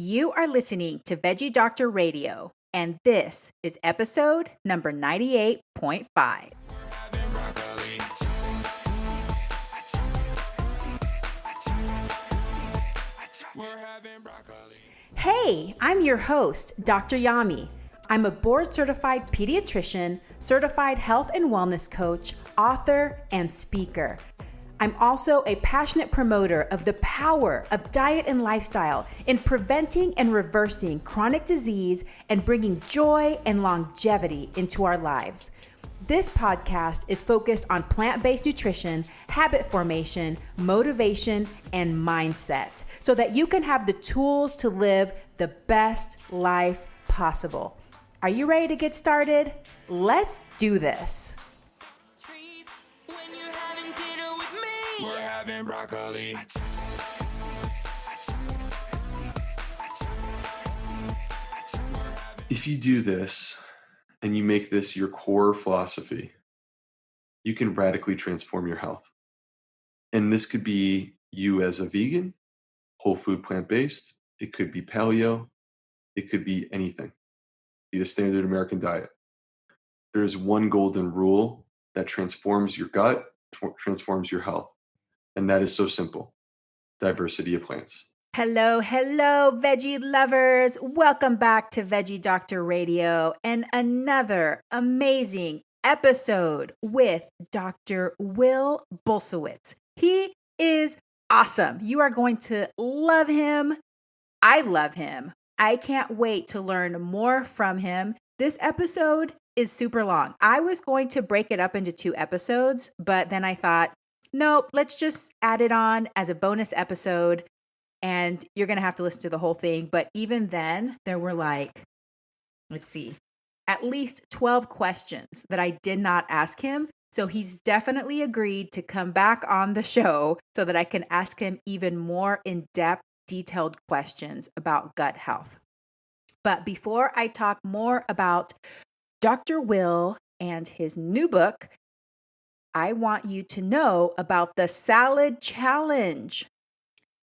You are listening to Veggie Doctor Radio, and this is episode number 98.5. Hey, I'm your host, Dr. Yami. I'm a board-certified pediatrician, certified health and wellness coach, author, and speaker. I'm also a passionate promoter of the power of diet and lifestyle in preventing and reversing chronic disease and bringing joy and longevity into our lives. This podcast is focused on plant-based nutrition, habit formation, motivation, and mindset so that you can have the tools to live the best life possible. Are you ready to get started? Let's do this. We're having broccoli. If you do this and you make this your core philosophy, you can radically transform your health. And this could be you as a vegan, whole food plant-based. It could be paleo. It could be anything. Be the standard American diet. There's one golden rule that transforms your gut, transforms your health. And that is so simple. Diversity of plants. Hello, veggie lovers. Welcome back to Veggie Doctor Radio and another amazing episode with Dr. Will Bulsiewicz. He is awesome. You are going to love him. I love him. I can't wait to learn more from him. This episode is super long. I was going to break it up into 2 episodes, but then I thought, nope, let's just add it on as a bonus episode and you're going to have to listen to the whole thing. But even then, there were at least 12 questions that I did not ask him. So he's definitely agreed to come back on the show so that I can ask him even more in-depth, detailed questions about gut health. But before I talk more about Dr. Will and his new book, I want you to know about the salad challenge.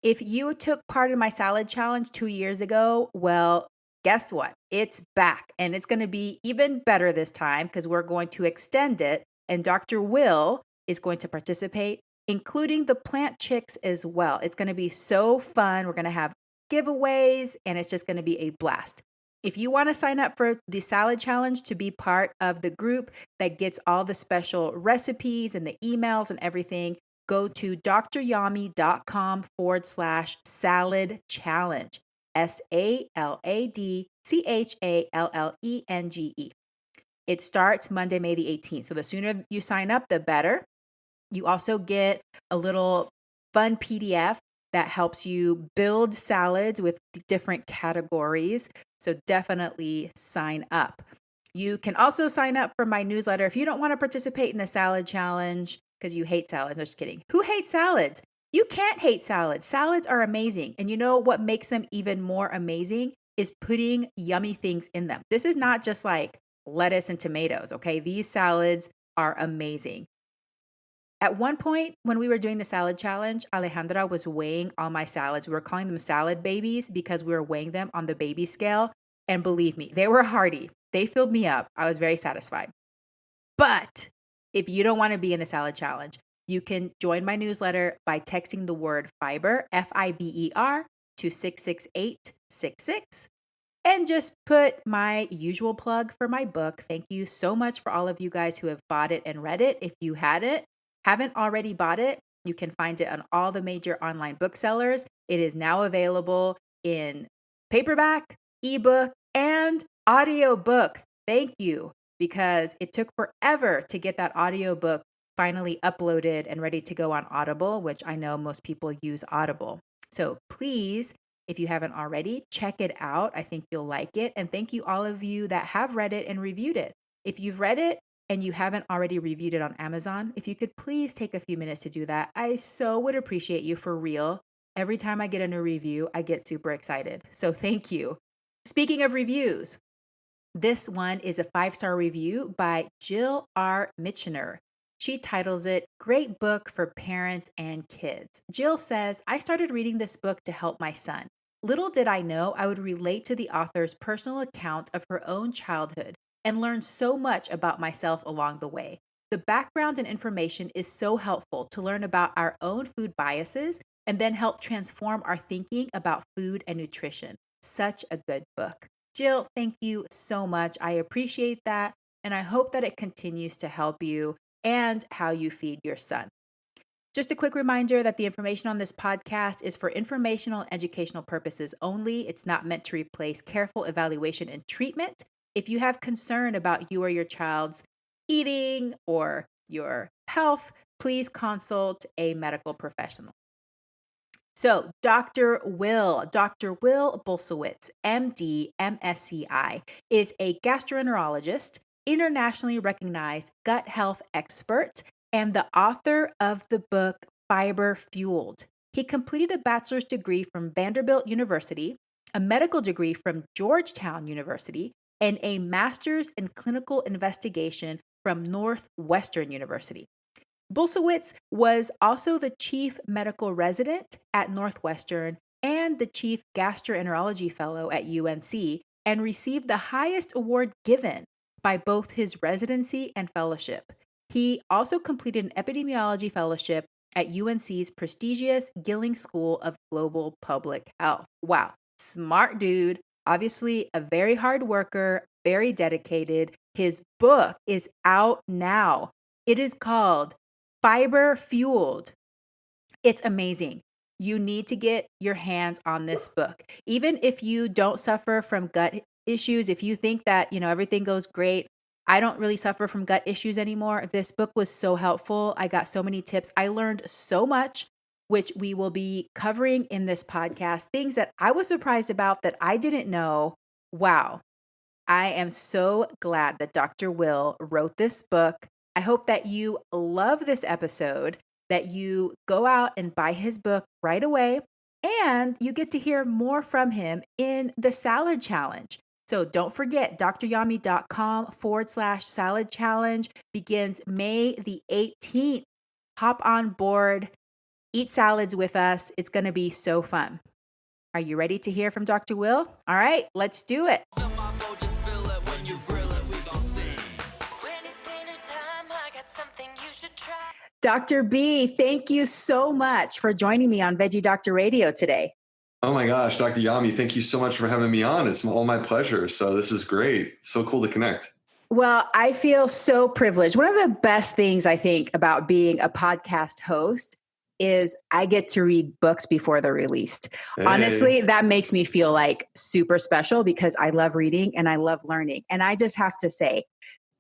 If you took part in my salad challenge 2 years ago, well, guess what? It's back and it's going to be even better this time because we're going to extend it and Dr. Will is going to participate, including the plant chicks as well. It's going to be so fun. We're going to have giveaways and it's just going to be a blast. If you want to sign up for the salad challenge to be part of the group that gets all the special recipes and the emails and everything, go to dryami.com/salad challenge. SALADCHALLENGE. It starts Monday, May the 18th. So the sooner you sign up, the better. You also get a little fun PDF that helps you build salads with different categories. So definitely sign up. You can also sign up for my newsletter if you don't want to participate in the salad challenge because you hate salads. I'm just kidding. Who hates salads? You can't hate salads. Salads are amazing. And you know what makes them even more amazing is putting yummy things in them. This is not just like lettuce and tomatoes, okay? These salads are amazing. At one point, when we were doing the salad challenge, Alejandra was weighing all my salads. We were calling them salad babies because we were weighing them on the baby scale. And believe me, they were hearty. They filled me up. I was very satisfied. But if you don't want to be in the salad challenge, you can join my newsletter by texting the word fiber, FIBER, to 66866. And just put my usual plug for my book. Thank you so much for all of you guys who have bought it and read it. If you haven't already bought it, you can find it on all the major online booksellers. It is now available in paperback, ebook, and audiobook. Thank you, because it took forever to get that audiobook finally uploaded and ready to go on Audible, which I know most people use Audible. So please, if you haven't already, check it out. I think you'll like it. And thank you all of you that have read it and reviewed it. If you've read it and you haven't already reviewed it on Amazon, if you could please take a few minutes to do that, I so would appreciate you for real. Every time I get a new review, I get super excited. So thank you. Speaking of reviews, this one is a 5-star review by Jill R. Mitchener. She titles it, Great Book for Parents and Kids. Jill says, I started reading this book to help my son. Little did I know I would relate to the author's personal account of her own childhood and learn so much about myself along the way. The background and information is so helpful to learn about our own food biases and then help transform our thinking about food and nutrition. Such a good book. Jill, thank you so much. I appreciate that. And I hope that it continues to help you and how you feed your son. Just a quick reminder that the information on this podcast is for informational and educational purposes only. It's not meant to replace careful evaluation and treatment. If you have concern about you or your child's eating or your health, please consult a medical professional. So, Dr. Will Bulsiewicz, MD, MSCI, is a gastroenterologist, internationally recognized gut health expert, and the author of the book Fiber Fueled. He completed a bachelor's degree from Vanderbilt University, a medical degree from Georgetown University, and a master's in clinical investigation from Northwestern University. Bulsiewicz was also the chief medical resident at Northwestern and the chief gastroenterology fellow at UNC, and received the highest award given by both his residency and fellowship. He also completed an epidemiology fellowship at UNC's prestigious Gillings School of Global Public Health. Wow, smart dude, obviously a very hard worker, very dedicated. His book is out now. It is called Fiber Fueled. It's amazing. You need to get your hands on this book. Even if you don't suffer from gut issues, if you think that, everything goes great, I don't really suffer from gut issues anymore. This book was so helpful. I got so many tips. I learned so much, which we will be covering in this podcast. Things that I was surprised about that I didn't know. Wow. I am so glad that Dr. Will wrote this book. I hope that you love this episode, that you go out and buy his book right away, and you get to hear more from him in the salad challenge. So don't forget, dryami.com/salad challenge begins May the 18th. Hop on board, eat salads with us. It's going to be so fun. Are you ready to hear from Dr. Will? All right, let's do it. Dr. B, thank you so much for joining me on Veggie Doctor Radio today. Oh my gosh, Dr. Yami, thank you so much for having me on. It's all my pleasure. So this is great. So cool to connect. Well, I feel so privileged. One of the best things I think about being a podcast host is I get to read books before they're released. Hey. Honestly, that makes me feel like super special because I love reading and I love learning. And I just have to say,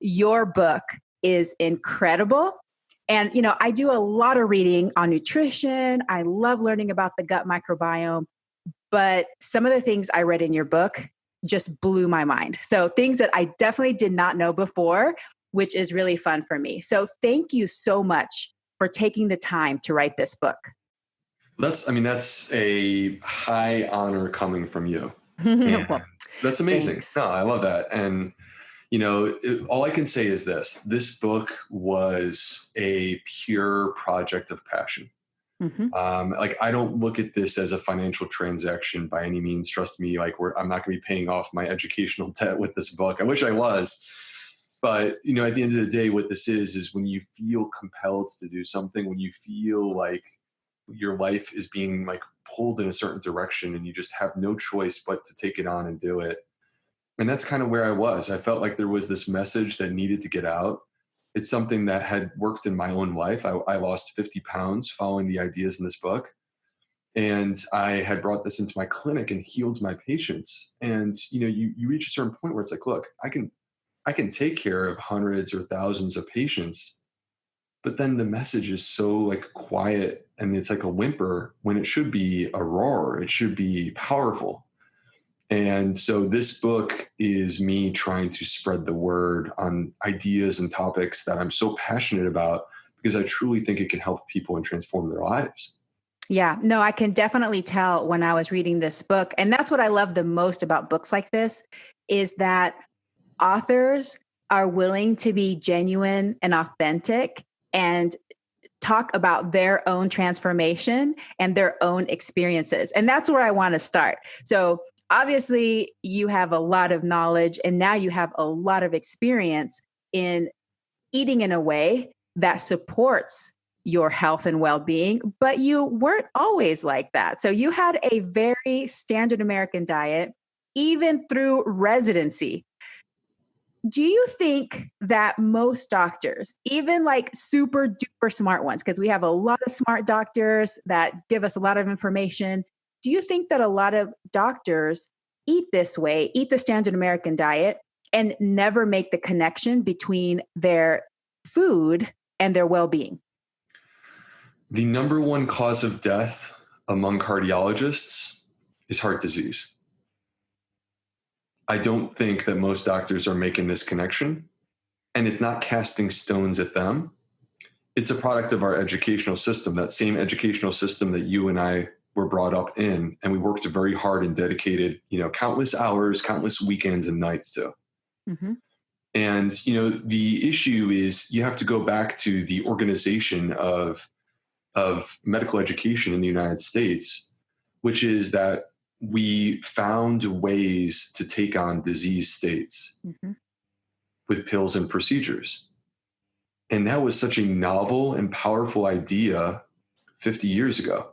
your book is incredible. And, I do a lot of reading on nutrition. I love learning about the gut microbiome. But some of the things I read in your book just blew my mind. So things that I definitely did not know before, which is really fun for me. So thank you so much for taking the time to write this book. That's a high honor coming from you. Well, that's amazing. Thanks. No, I love that. And, all I can say is this book was a pure project of passion. Mm-hmm. I don't look at this as a financial transaction by any means. Trust me, I'm not going to be paying off my educational debt with this book. I wish I was. But, at the end of the day, what this is when you feel compelled to do something, when you feel like your life is being pulled in a certain direction and you just have no choice but to take it on and do it. And that's kind of where I was. I felt like there was this message that needed to get out. It's something that had worked in my own life. I lost 50 pounds following the ideas in this book. And I had brought this into my clinic and healed my patients. And, you reach a certain point where it's like, look, I can take care of hundreds or thousands of patients, but then the message is so quiet and it's like a whimper when it should be a roar. It should be powerful. And so this book is me trying to spread the word on ideas and topics that I'm so passionate about because I truly think it can help people and transform their lives. Yeah, no, I can definitely tell when I was reading this book. And that's what I love the most about books like this is that authors are willing to be genuine and authentic and talk about their own transformation and their own experiences. And that's where I want to start. So obviously you have a lot of knowledge and now you have a lot of experience in eating in a way that supports your health and well-being, but you weren't always like that. So you had a very standard American diet, even through residency. Do you think that most doctors, even like super duper smart ones, because we have a lot of smart doctors that give us a lot of information, do you think that a lot of doctors eat this way, eat the standard American diet, and never make the connection between their food and their well-being? The number one cause of death among cardiologists is heart disease. I don't think that most doctors are making this connection, and it's not casting stones at them. It's a product of our educational system, that same educational system that you and I were brought up in, and we worked very hard and dedicated, countless hours, countless weekends and nights to. Mm-hmm. And, the issue is you have to go back to the organization of medical education in the United States, which is that we found ways to take on disease states with pills and procedures. And that was such a novel and powerful idea 50 years ago.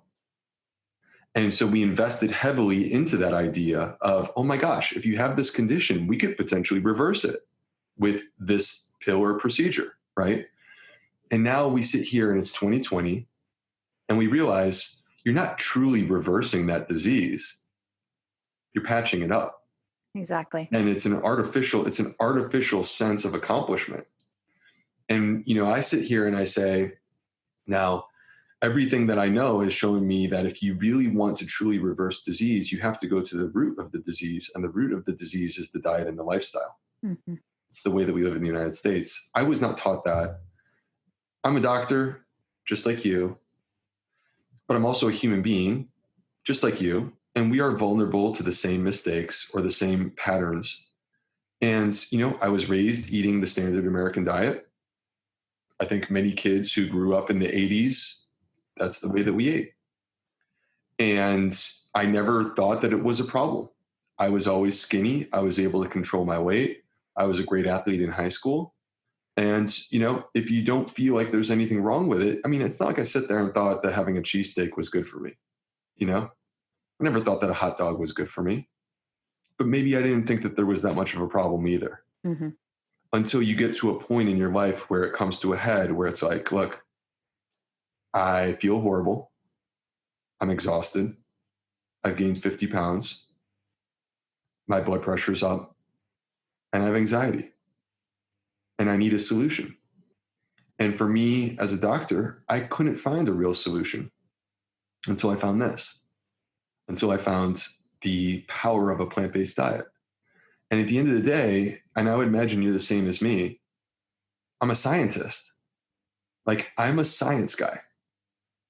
And so we invested heavily into that idea of, oh my gosh, if you have this condition, we could potentially reverse it with this pill or procedure, right? And now we sit here and it's 2020 and we realize you're not truly reversing that disease. You're patching it up. Exactly. And it's an artificial sense of accomplishment. And, I sit here and I say, now, everything that I know is showing me that if you really want to truly reverse disease, you have to go to the root of the disease. And the root of the disease is the diet and the lifestyle. Mm-hmm. It's the way that we live in the United States. I was not taught that. I'm a doctor, just like you, but I'm also a human being, just like you. And we are vulnerable to the same mistakes or the same patterns. And, I was raised eating the standard American diet. I think many kids who grew up in the 80s, that's the way that we ate. And I never thought that it was a problem. I was always skinny. I was able to control my weight. I was a great athlete in high school. And, if you don't feel like there's anything wrong with it, it's not like I sit there and thought that having a cheesesteak was good for me. I never thought that a hot dog was good for me, but maybe I didn't think that there was that much of a problem either. Mm-hmm. Until you get to a point in your life where it comes to a head where it's like, look, I feel horrible. I'm exhausted. I've gained 50 pounds. My blood pressure's up and I have anxiety and I need a solution. And for me as a doctor, I couldn't find a real solution until I found this. Until I found the power of a plant-based diet. And at the end of the day, and I would imagine you're the same as me, I'm a scientist. Like, I'm a science guy.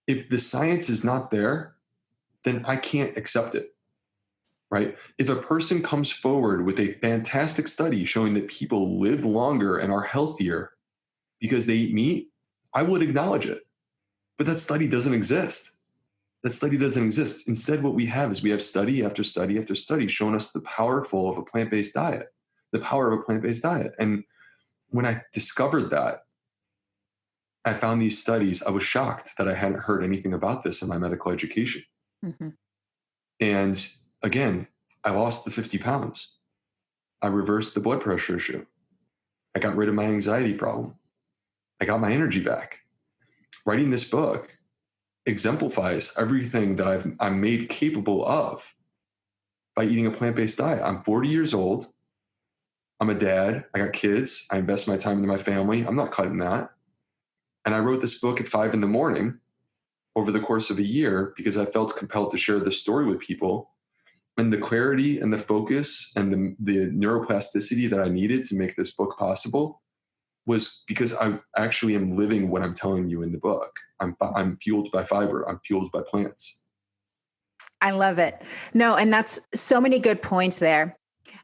If the science is not there, then I can't accept it, right? If a person comes forward with a fantastic study showing that people live longer and are healthier because they eat meat, I would acknowledge it. But that study doesn't exist. That study doesn't exist. Instead, what we have is we have study after study after study showing us the power of a plant-based diet, the power of a plant-based diet. And when I discovered that, I found these studies, I was shocked that I hadn't heard anything about this in my medical education. Mm-hmm. And again, I lost the 50 pounds. I reversed the blood pressure issue. I got rid of my anxiety problem. I got my energy back. Writing this book exemplifies everything that I'm made capable of by eating a plant-based diet. I'm 40 years old. I'm a dad. I got kids. I invest my time into my family. I'm not cutting that. And I wrote this book at 5 a.m. over the course of a year because I felt compelled to share this story with people. And the clarity and the focus and the neuroplasticity that I needed to make this book possible was because I actually am living what I'm telling you in the book. I'm fueled by fiber. I'm fueled by plants. I love it. No, and that's so many good points there.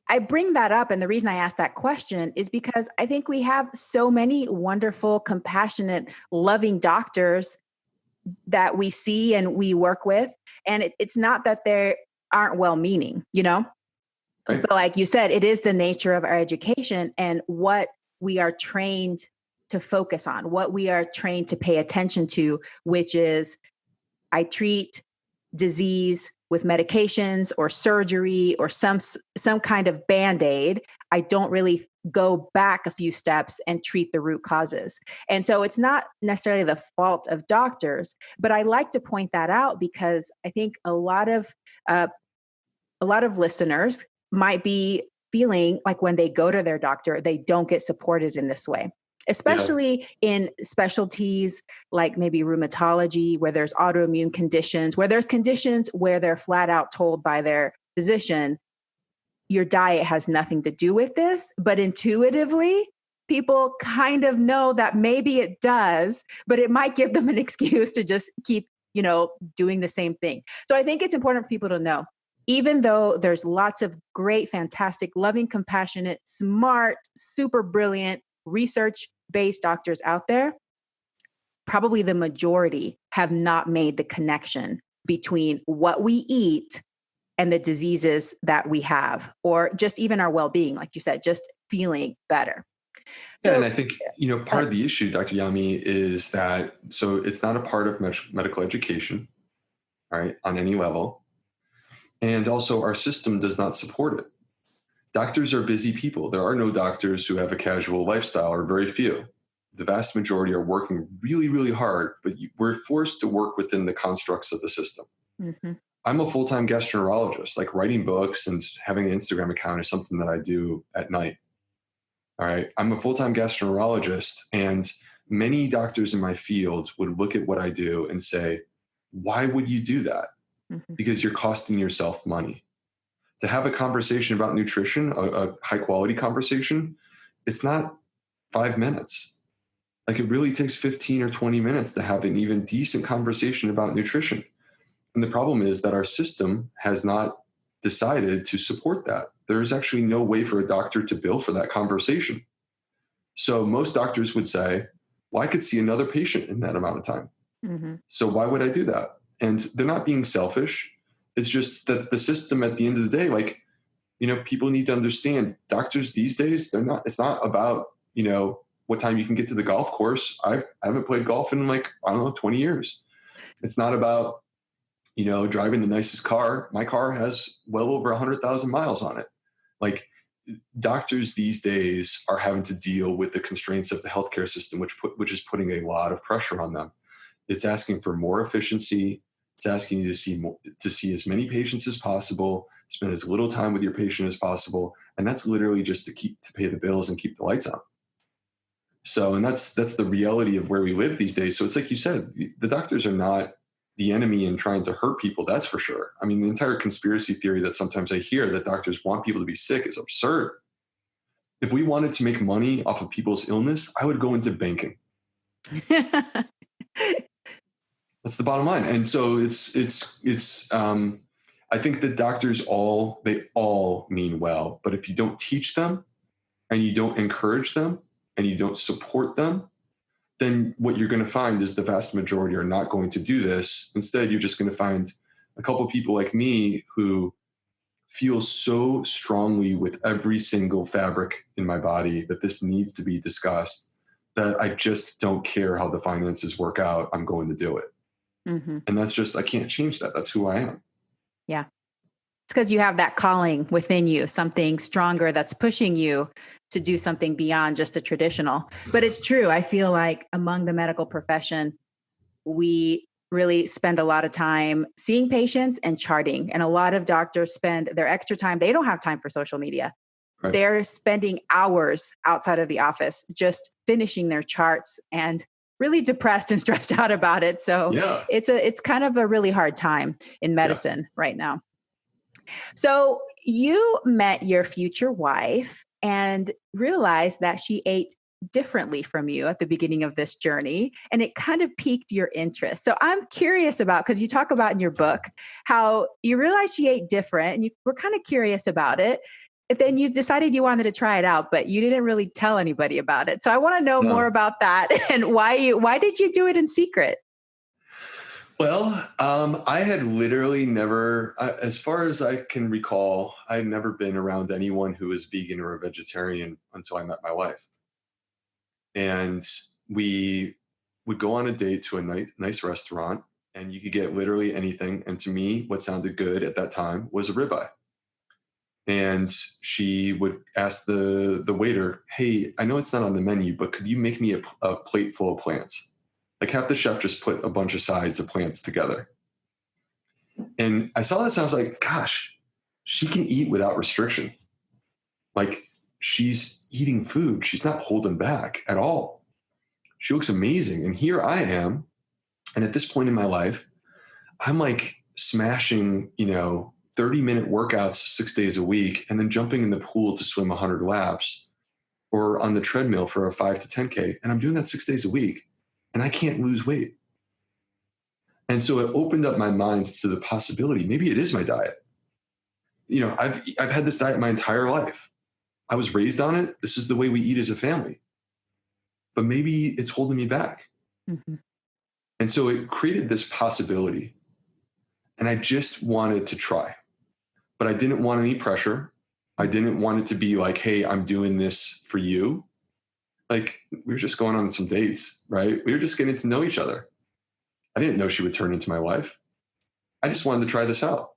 I bring that up. And the reason I asked that question is because I think we have so many wonderful, compassionate, loving doctors that we see and we work with. And it's not that they aren't well-meaning, Right? but like you said, it is the nature of our education and what we are trained to focus on, what we are trained to pay attention to, which is I treat disease with medications or surgery or some kind of Band-Aid. I don't really go back a few steps and treat the root causes. And so it's not necessarily the fault of doctors, but I like to point that out because I think a lot of listeners might be feeling like when they go to their doctor, they don't get supported in this way, especially in specialties like maybe rheumatology, where there's autoimmune conditions, where there's conditions where they're flat out told by their physician, your diet has nothing to do with this, but intuitively, people kind of know that maybe it does, but it might give them an excuse to just keep, doing the same thing. So I think it's important for people to know, even though there's lots of great, fantastic, loving, compassionate, smart, super brilliant, research-based doctors out there, probably the majority have not made the connection between what we eat and the diseases that we have, or just even our well-being, like you said, just feeling better. Yeah, and I think, part of the issue, Dr. Yami, is that, so it's not a part of medical education, right, on any level. And also our system does not support it. Doctors are busy people. There are no doctors who have a casual lifestyle, or very few. The vast majority are working really, really hard, but we're forced to work within the constructs of the system. Mm-hmm. I'm a full-time gastroenterologist. Like, writing books and having an Instagram account is something that I do at night. All right. I'm a full-time gastroenterologist, and many doctors in my field would look at what I do and say, why would you do that? Mm-hmm. Because you're costing yourself money. To have a conversation about nutrition, a high quality conversation, it's not 5 minutes. Like, it really takes 15 or 20 minutes to have an even decent conversation about nutrition. And the problem is that our system has not decided to support that. There is actually no way for a doctor to bill for that conversation. So most doctors would say, well, I could see another patient in that amount of time. Mm-hmm. So why would I do that? And they're not being selfish. It's just that the system, at the end of the day, like, people need to understand, doctors these days, it's not about, what time you can get to the golf course. I haven't played golf in 20 years. It's not about, driving the nicest car. My car has well over 100,000 miles on it. Like, doctors these days are having to deal with the constraints of the healthcare system, which is putting a lot of pressure on them. It's asking for more efficiency. It's asking you to see as many patients as possible, spend as little time with your patient as possible, and that's literally just to pay the bills and keep the lights on. So, and that's the reality of where we live these days. So it's like you said, the doctors are not the enemy in trying to hurt people. That's for sure. I mean, the entire conspiracy theory that sometimes I hear that doctors want people to be sick is absurd. If we wanted to make money off of people's illness, I would go into banking. That's the bottom line. And so I think that doctors they all mean well, but if you don't teach them and you don't encourage them and you don't support them, then what you're going to find is the vast majority are not going to do this. Instead, you're just going to find a couple of people like me who feel so strongly with every single fabric in my body that this needs to be discussed, that I just don't care how the finances work out. I'm going to do it. Mm-hmm. And that's just, I can't change that. That's who I am. Yeah. It's because you have that calling within you, something stronger that's pushing you to do something beyond just a traditional. But it's true. I feel like among the medical profession, we really spend a lot of time seeing patients and charting. And a lot of doctors spend their extra time. They don't have time for social media. Right. They're spending hours outside of the office just finishing their charts and really depressed and stressed out about it. So it's kind of a really hard time in medicine right now. So you met your future wife and realized that she ate differently from you at the beginning of this journey, and it kind of piqued your interest. So I'm curious about, because you talk about in your book how you realized she ate different and you were kind of curious about it. then you decided you wanted to try it out, but you didn't really tell anybody about it. So I want to know more No. about that and why did you do it in secret? Well, I had literally never, as far as I can recall, I had never been around anyone who was vegan or a vegetarian until I met my wife. And we would go on a date to a nice restaurant, and you could get literally anything. And to me, what sounded good at that time was a ribeye. And she would ask the waiter, "Hey, I know it's not on the menu, but could you make me a plate full of plants?" Like, have the chef just put a bunch of sides of plants together. And I saw this and I was like, gosh, she can eat without restriction. Like, she's eating food. She's not holding back at all. She looks amazing. And here I am. And at this point in my life, I'm like smashing, 30-minute workouts 6 days a week, and then jumping in the pool to swim 100 laps, or on the treadmill for a 5 to 10K. And I'm doing that 6 days a week, and I can't lose weight. And so it opened up my mind to the possibility, maybe it is my diet. I've had this diet my entire life. I was raised on it. This is the way we eat as a family. But maybe it's holding me back. Mm-hmm. And so it created this possibility. And I just wanted to try. But I didn't want any pressure. I didn't want it to be like, hey, I'm doing this for you. Like, we were just going on some dates, right? We were just getting to know each other. I didn't know she would turn into my wife. I just wanted to try this out.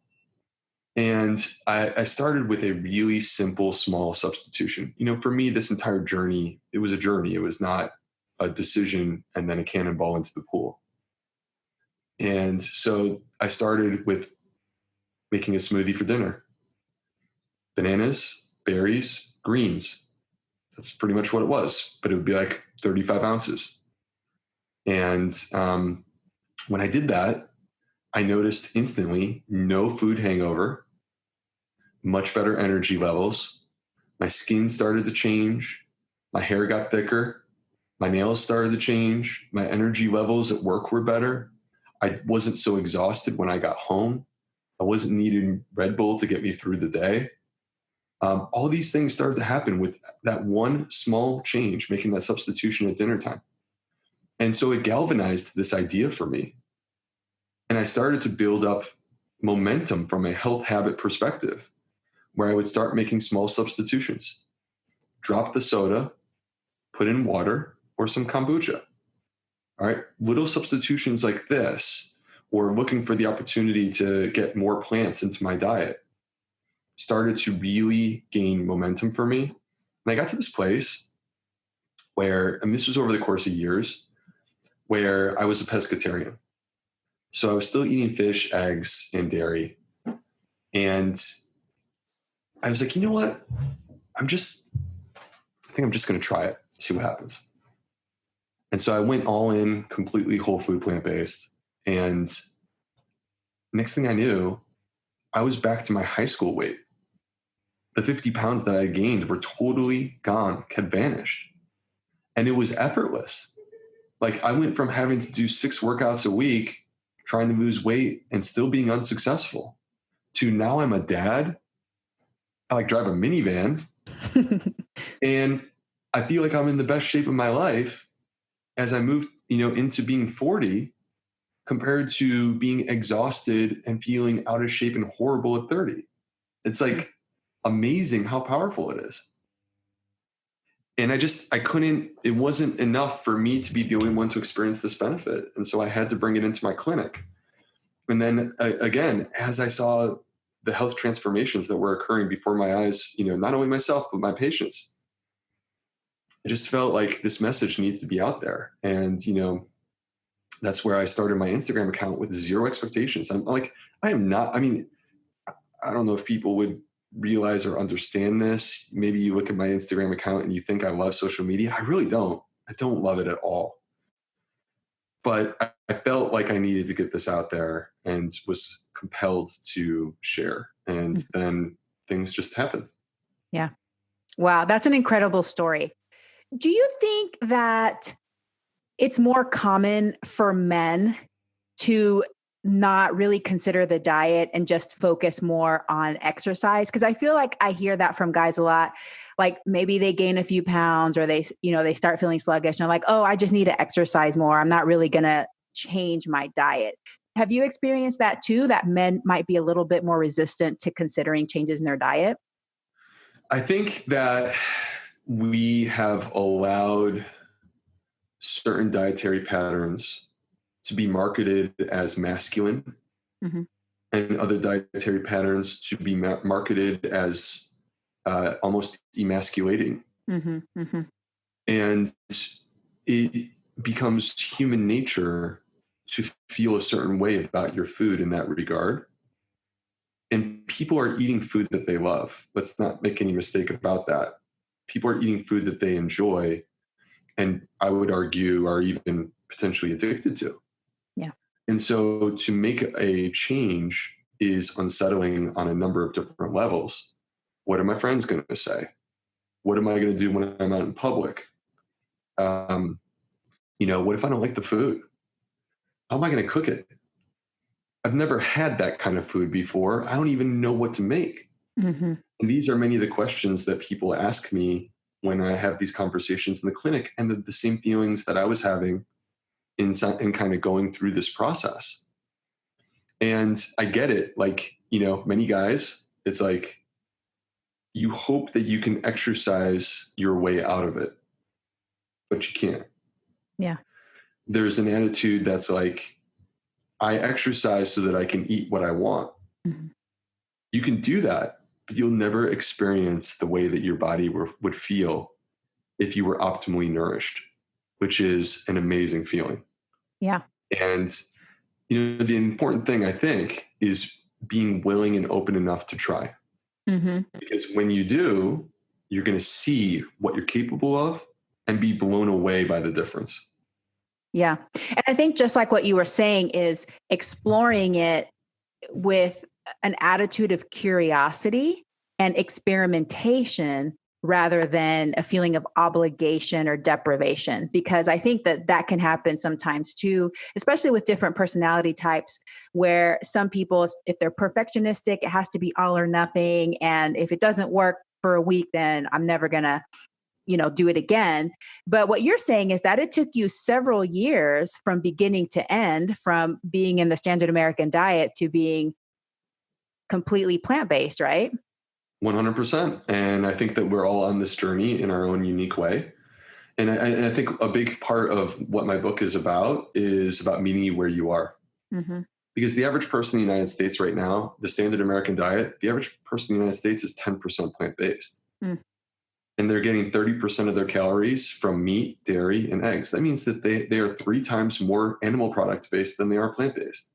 And I started with a really simple, small substitution. For me, this entire journey, it was a journey. It was not a decision and then a cannonball into the pool. And so I started with making a smoothie for dinner. Bananas, berries, greens. That's pretty much what it was, but it would be like 35 ounces. And when I did that, I noticed instantly no food hangover, much better energy levels. My skin started to change. My hair got thicker. My nails started to change. My energy levels at work were better. I wasn't so exhausted when I got home. I wasn't needing Red Bull to get me through the day. All these things started to happen with that one small change, making that substitution at dinner time. And so it galvanized this idea for me. And I started to build up momentum from a health habit perspective, where I would start making small substitutions. Drop the soda, put in water or some kombucha. All right, little substitutions like this, or looking for the opportunity to get more plants into my diet, started to really gain momentum for me. And I got to this place where, and this was over the course of years, where I was a pescatarian. So I was still eating fish, eggs, and dairy. And I was like, you know what? I think I'm just going to try it, see what happens. And so I went all in, completely whole food, plant-based. And next thing I knew, I was back to my high school weight. The 50 pounds that I gained were totally gone, had vanished. And it was effortless. Like, I went from having to do 6 workouts a week, trying to lose weight and still being unsuccessful, to now I'm a dad. I like drive a minivan and I feel like I'm in the best shape of my life as I move, into being 40, compared to being exhausted and feeling out of shape and horrible at 30. It's like amazing how powerful it is. And it wasn't enough for me to be the only one to experience this benefit. And so I had to bring it into my clinic. And then again, as I saw the health transformations that were occurring before my eyes, not only myself, but my patients, I just felt like this message needs to be out there. And, that's where I started my Instagram account with 0 expectations. I'm like, I don't know if people would realize or understand this. Maybe you look at my Instagram account and you think I love social media. I really don't. I don't love it at all. But I felt like I needed to get this out there and was compelled to share. And then things just happened. Yeah. Wow. That's an incredible story. Do you think that it's more common for men to not really consider the diet and just focus more on exercise? Because I feel like I hear that from guys a lot. Like maybe they gain a few pounds or they start feeling sluggish and they're like, oh, I just need to exercise more. I'm not really going to change my diet. Have you experienced that too, that men might be a little bit more resistant to considering changes in their diet? I think that we have allowed certain dietary patterns to be marketed as masculine Hmm. and other dietary patterns to be marketed as almost emasculating. Hmm. Hmm. And it becomes human nature to feel a certain way about your food in that regard. And people are eating food that they love. Let's not make any mistake about that. People are eating food that they enjoy, and I would argue are even potentially addicted to. Yeah. And so to make a change is unsettling on a number of different levels. What are my friends going to say? What am I going to do when I'm out in public? What if I don't like the food? How am I going to cook it? I've never had that kind of food before. I don't even know what to make. Hmm. And these are many of the questions that people ask me when I have these conversations in the clinic, and the same feelings that I was having in kind of going through this process. And I get it. Like, many guys, it's like you hope that you can exercise your way out of it, but you can't. Yeah. There's an attitude that's like, I exercise so that I can eat what I want. Hmm. You can do that, but you'll never experience the way that your body would feel if you were optimally nourished, which is an amazing feeling. Yeah. And, the important thing, I think, is being willing and open enough to try. Hmm. Because when you do, you're going to see what you're capable of and be blown away by the difference. Yeah. And I think just like what you were saying is exploring it with an attitude of curiosity and experimentation rather than a feeling of obligation or deprivation, because I think that can happen sometimes too, especially with different personality types, where some people, if they're perfectionistic, it has to be all or nothing. And if it doesn't work for a week, then I'm never going to do it again. But what you're saying is that it took you several years from beginning to end, from being in the standard American diet to being completely plant-based, right? 100%. And I think that we're all on this journey in our own unique way. And I think a big part of what my book is about meeting you where you are. Mm-hmm. Because the average person in the United States right now, the standard American diet, the average person in the United States is 10% plant-based. Mm. And they're getting 30% of their calories from meat, dairy, and eggs. That means that they are 3 times more animal product based than they are plant-based.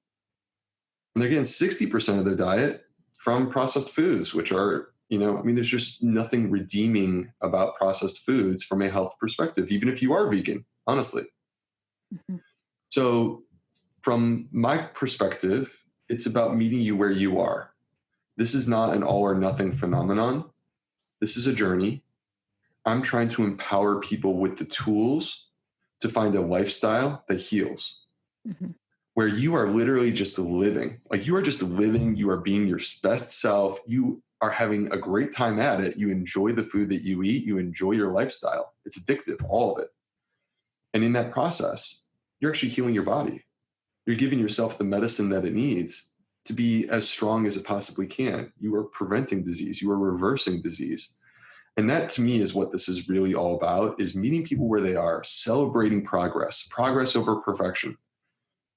And they're getting 60% of their diet from processed foods, which are, there's just nothing redeeming about processed foods from a health perspective, even if you are vegan, honestly. Mm-hmm. So from my perspective, it's about meeting you where you are. This is not an all or nothing phenomenon. This is a journey. I'm trying to empower people with the tools to find a lifestyle that heals, Mm-hmm. where you are literally just living. Like you are just living, you are being your best self. You are having a great time at it. You enjoy the food that you eat. You enjoy your lifestyle. It's addictive, all of it. And in that process, you're actually healing your body. You're giving yourself the medicine that it needs to be as strong as it possibly can. You are preventing disease. You are reversing disease. And that to me is what this is really all about, is meeting people where they are, celebrating progress over perfection.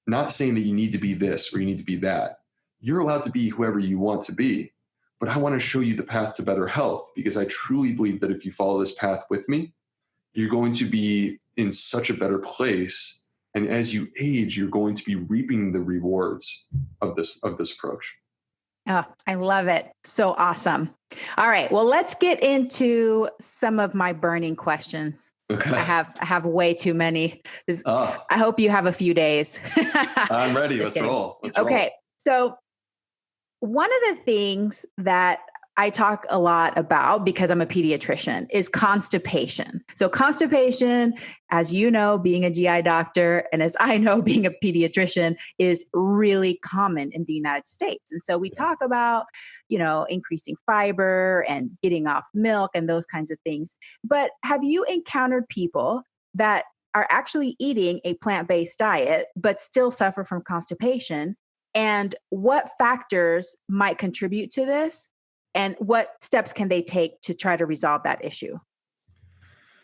Not saying that you need to be this or you need to be that. You're allowed to be whoever you want to be. But I want to show you the path to better health, because I truly believe that if you follow this path with me, you're going to be in such a better place. And as you age, you're going to be reaping the rewards of this approach. Oh, I love it. So awesome. All right. Well, let's get into some of my burning questions. Okay. I have way too many. Ah, I hope you have a few days. I'm ready. Just Let's kidding. roll. Okay. So one of the things that I talk a lot about, because I'm a pediatrician, is constipation. So constipation, as you know, being a GI doctor, and as I know, being a pediatrician, is really common in the United States. And so we talk about, increasing fiber and getting off milk and those kinds of things. But have you encountered people that are actually eating a plant-based diet, but still suffer from constipation? And what factors might contribute to this? And what steps can they take to try to resolve that issue?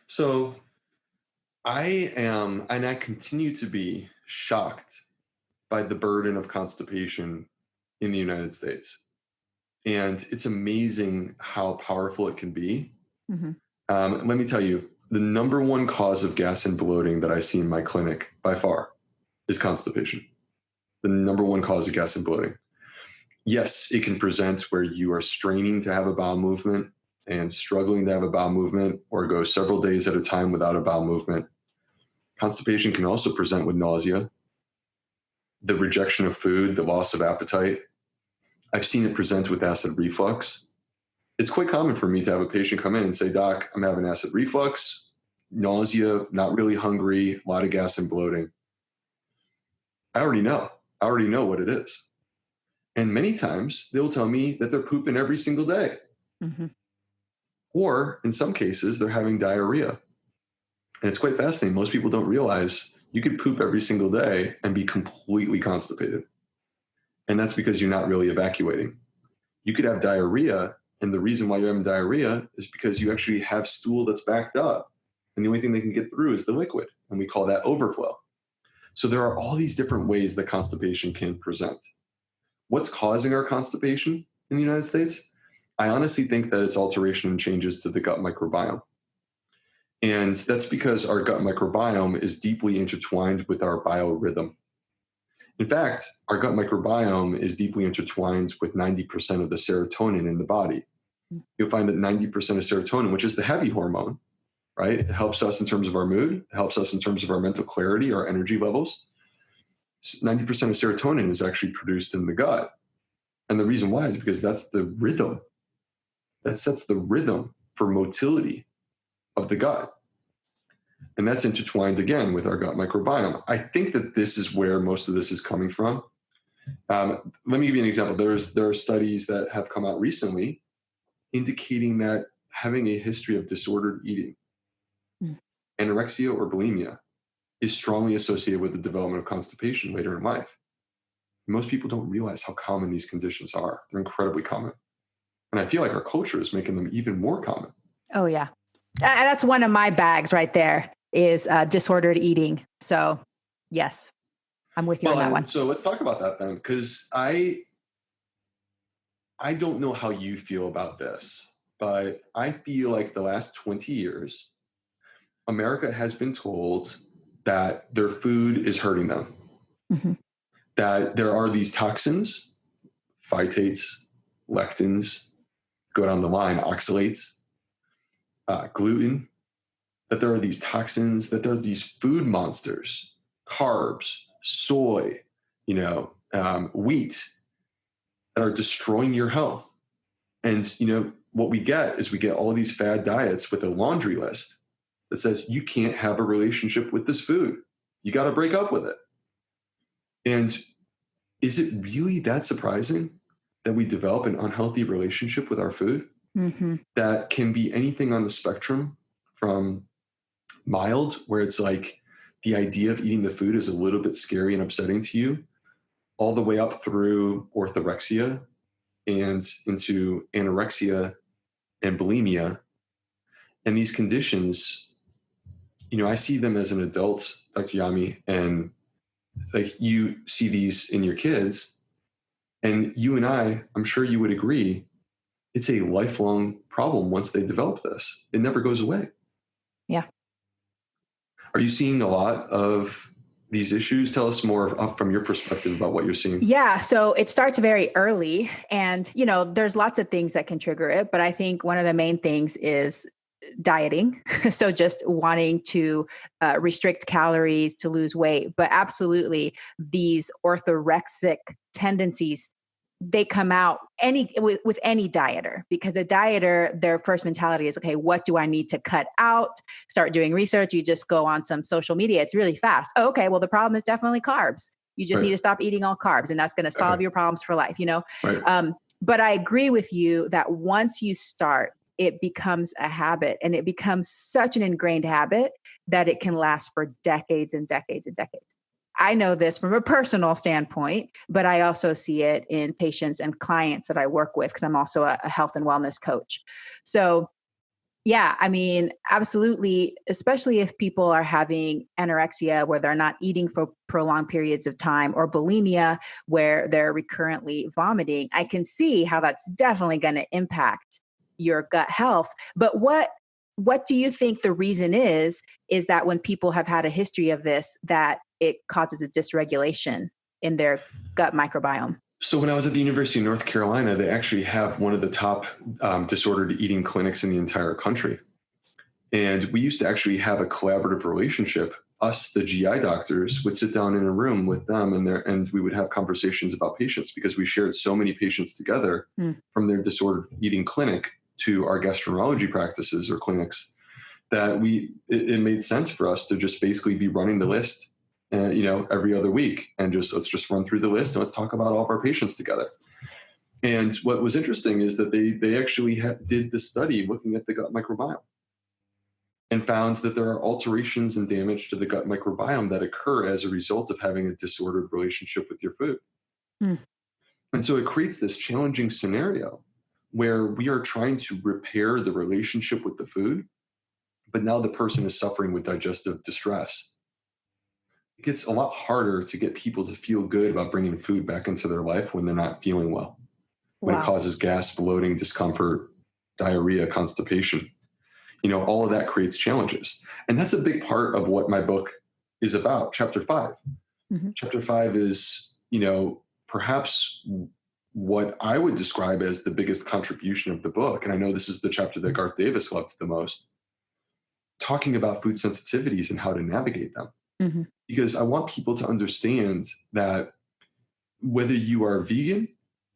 So I am, and I continue to be shocked by the burden of constipation in the United States. And it's amazing how powerful it can be. Mm-hmm. Let me tell you, the number one cause of gas and bloating that I see in my clinic by far is constipation. The number one cause of gas and bloating. Yes, it can present where you are straining to have a bowel movement and struggling to have a bowel movement, or go several days at a time without a bowel movement. Constipation can also present with nausea, the rejection of food, the loss of appetite. I've seen it present with acid reflux. It's quite common for me to have a patient come in and say, "Doc, I'm having acid reflux, nausea, not really hungry, a lot of gas and bloating." I already know what it is. And many times they'll tell me that they're pooping every single day. Mm-hmm. Or in some cases, they're having diarrhea. And it's quite fascinating. Most people don't realize you could poop every single day and be completely constipated. And that's because you're not really evacuating. You could have diarrhea, and the reason why you're having diarrhea is because you actually have stool that's backed up. And the only thing they can get through is the liquid. And we call that overflow. So there are all these different ways that constipation can present. What's causing our constipation in the United States? I honestly think that it's alteration and changes to the gut microbiome. And that's because our gut microbiome is deeply intertwined with our biorhythm. In fact, our gut microbiome is deeply intertwined with 90% of the serotonin in the body. You'll find that 90% of serotonin, which is the heavy hormone, right? It helps us in terms of our mood. It helps us in terms of our mental clarity, our energy levels. 90% of serotonin is actually produced in the gut. And the reason why is because that's the rhythm. That sets the rhythm for motility of the gut. And that's intertwined again with our gut microbiome. I think that this is where most of this is coming from. Let me give you an example. There are studies that have come out recently indicating that having a history of disordered eating, anorexia or bulimia, is strongly associated with the development of constipation later in life. Most people don't realize how common these conditions are. They're incredibly common. And I feel like our culture is making them even more common. Oh, yeah. That's one of my bags right there, is disordered eating. So, yes, I'm with you on that one. So let's talk about that then, because I don't know how you feel about this, but I feel like the last 20 years, America has been told that their food is hurting them, that there are these toxins, phytates, lectins, go down the line, oxalates, gluten, that there are these toxins, that there are these food monsters, carbs, soy, wheat, that are destroying your health. And, what we get is we get all these fad diets with a laundry list that says you can't have a relationship with this food. You got to break up with it. And is it really that surprising that we develop an unhealthy relationship with our food that can be anything on the spectrum from mild, where it's like the idea of eating the food is a little bit scary and upsetting to you, all the way up through orthorexia and into anorexia and bulimia. And these conditions, I see them as an adult, Dr. Yami, and like you see these in your kids, and you and I'm sure you would agree, it's a lifelong problem once they develop this. It never goes away. Yeah. Are you seeing a lot of these issues? Tell us more from your perspective about what you're seeing. Yeah. So it starts very early, and, there's lots of things that can trigger it. But I think one of the main things is dieting. So just wanting to restrict calories to lose weight, but absolutely these orthorexic tendencies they come out with any dieter, because a dieter, their first mentality is, okay, what do I need to cut out? Start doing research. You just go on some social media. It's really fast. Oh, okay. Well, the problem is definitely carbs. You just Right. need to stop eating all carbs, and that's going to solve your problems for life, Right. But I agree with you that once you start, it becomes a habit, and it becomes such an ingrained habit that it can last for decades and decades and decades. I know this from a personal standpoint, but I also see it in patients and clients that I work with, because I'm also a health and wellness coach. So yeah, I mean, absolutely, especially if people are having anorexia where they're not eating for prolonged periods of time, or bulimia where they're recurrently vomiting, I can see how that's definitely going to impact your gut health. But what do you think the reason is that when people have had a history of this, that it causes a dysregulation in their gut microbiome? So when I was at the University of North Carolina, they actually have one of the top disordered eating clinics in the entire country. And we used to actually have a collaborative relationship. Us, the GI doctors, would sit down in a room with them, and we would have conversations about patients, because we shared so many patients together from their disordered eating clinic to our gastroenterology practices or clinics, that it made sense for us to just basically be running the list, every other week, and let's just run through the list and let's talk about all of our patients together. And what was interesting is that they actually did the study looking at the gut microbiome, and found that there are alterations and damage to the gut microbiome that occur as a result of having a disordered relationship with your food. And so it creates this challenging scenario where we are trying to repair the relationship with the food, but now the person is suffering with digestive distress. It gets a lot harder to get people to feel good about bringing food back into their life when they're not feeling well, when it causes gas, bloating, discomfort, diarrhea, constipation. All of that creates challenges. And that's a big part of what my book is about, Chapter 5. Chapter 5 is, perhaps what I would describe as the biggest contribution of the book. And I know this is the chapter that Garth Davis loved the most, talking about food sensitivities and how to navigate them. Because I want people to understand that whether you are vegan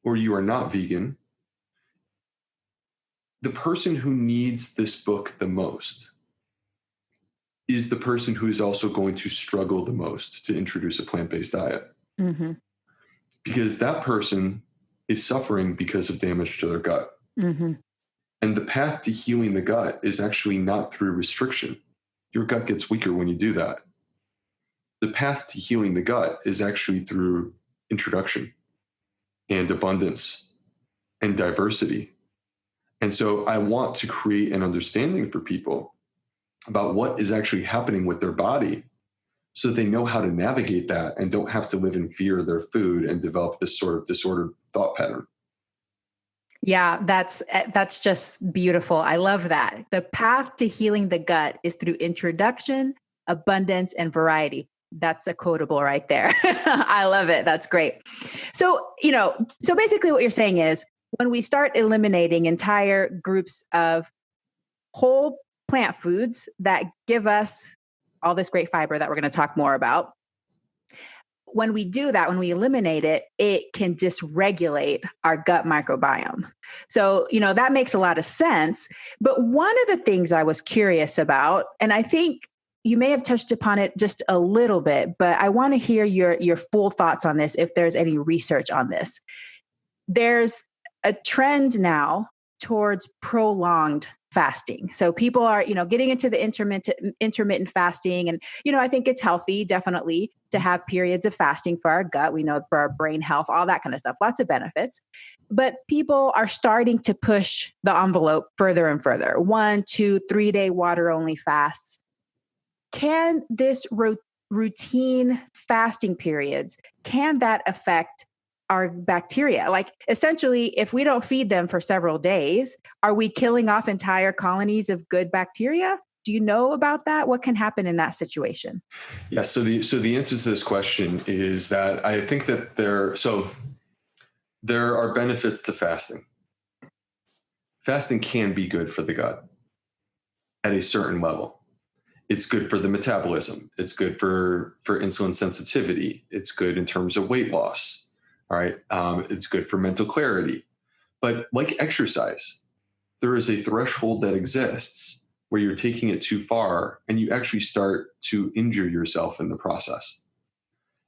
or you are not vegan, the person who needs this book the most is the person who is also going to struggle the most to introduce a plant-based diet. Because that person is suffering because of damage to their gut. And the path to healing the gut is actually not through restriction. Your gut gets weaker when you do that. The path to healing the gut is actually through introduction and abundance and diversity. And so I want to create an understanding for people about what is actually happening with their body, so they know how to navigate that and don't have to live in fear of their food and develop this sort of disordered thought pattern. Yeah, that's just beautiful. I love that. The path to healing the gut is through introduction, abundance, and variety. That's a quotable right there. I love it. That's great. So basically what you're saying is, when we start eliminating entire groups of whole plant foods that give us all this great fiber that we're going to talk more about, when we do that, when we eliminate it, it can dysregulate our gut microbiome. So, that makes a lot of sense. But one of the things I was curious about, and I think you may have touched upon it just a little bit, but I want to hear your full thoughts on this, if there's any research on this. There's a trend now towards prolonged fasting. So people are, getting into the intermittent fasting. And, I think it's healthy, definitely, to have periods of fasting for our gut. We know for our brain health, all that kind of stuff, lots of benefits. But people are starting to push the envelope further and further. 1, 2, 3 day water only fasts. Can this routine fasting periods, can that affect our bacteria? Like, essentially, if we don't feed them for several days, are we killing off entire colonies of good bacteria? Do you know about that? What can happen in that situation? Yeah. So the answer to this question is that I think that there are benefits to fasting. Fasting can be good for the gut at a certain level. It's good for the metabolism. It's good for insulin sensitivity. It's good in terms of weight loss. All right. It's good for mental clarity. But like exercise, there is a threshold that exists where you're taking it too far and you actually start to injure yourself in the process.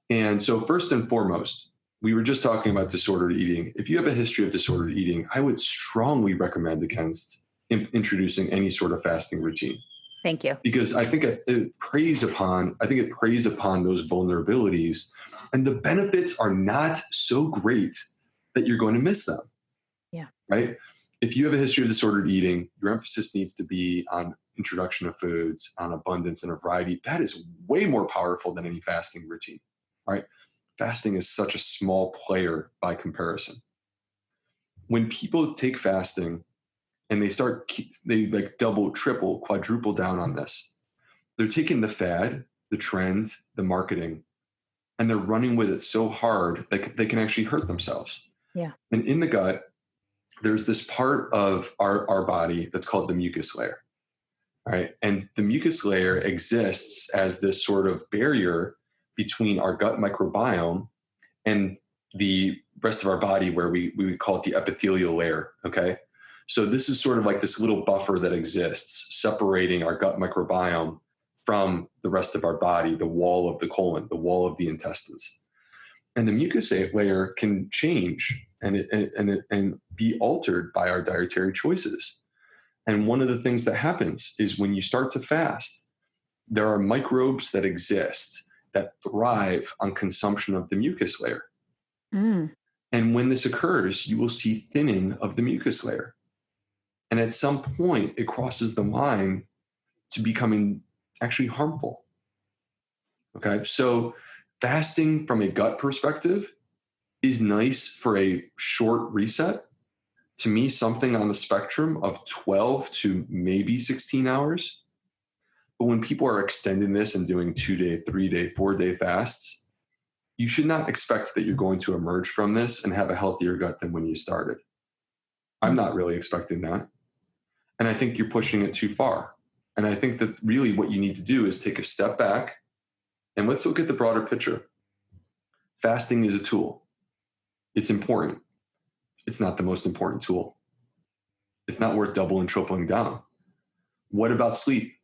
And so, first and foremost, we were just talking about disordered eating. If you have a history of disordered eating, I would strongly recommend against introducing any sort of fasting routine. Thank you. Because I think it preys upon those vulnerabilities, and the benefits are not so great that you're going to miss them. Yeah. Right? If you have a history of disordered eating, your emphasis needs to be on introduction of foods, on abundance and a variety. That is way more powerful than any fasting routine. Right? Fasting is such a small player by comparison. When people take fasting and they like double, triple, quadruple down on this, they're taking the fad, the trend, the marketing, and they're running with it so hard that they can actually hurt themselves. Yeah. And in the gut, there's this part of our body that's called the mucus layer. Right? And the mucus layer exists as this sort of barrier between our gut microbiome and the rest of our body, where we call it the epithelial layer. Okay. So this is sort of like this little buffer that exists separating our gut microbiome from the rest of our body, the wall of the colon, the wall of the intestines. And the mucus layer can change and be altered by our dietary choices. And one of the things that happens is when you start to fast, there are microbes that exist that thrive on consumption of the mucus layer. Mm. And when this occurs, you will see thinning of the mucus layer. And at some point, it crosses the line to becoming actually harmful. Okay, so fasting from a gut perspective is nice for a short reset. To me, something on the spectrum of 12 to maybe 16 hours. But when people are extending this and doing 2-day, 3-day, 4-day fasts, you should not expect that you're going to emerge from this and have a healthier gut than when you started. I'm not really expecting that. And I think you're pushing it too far. And I think that really what you need to do is take a step back and let's look at the broader picture. Fasting is a tool. It's important. It's not the most important tool. It's not worth doubling and tripling down. What about sleep?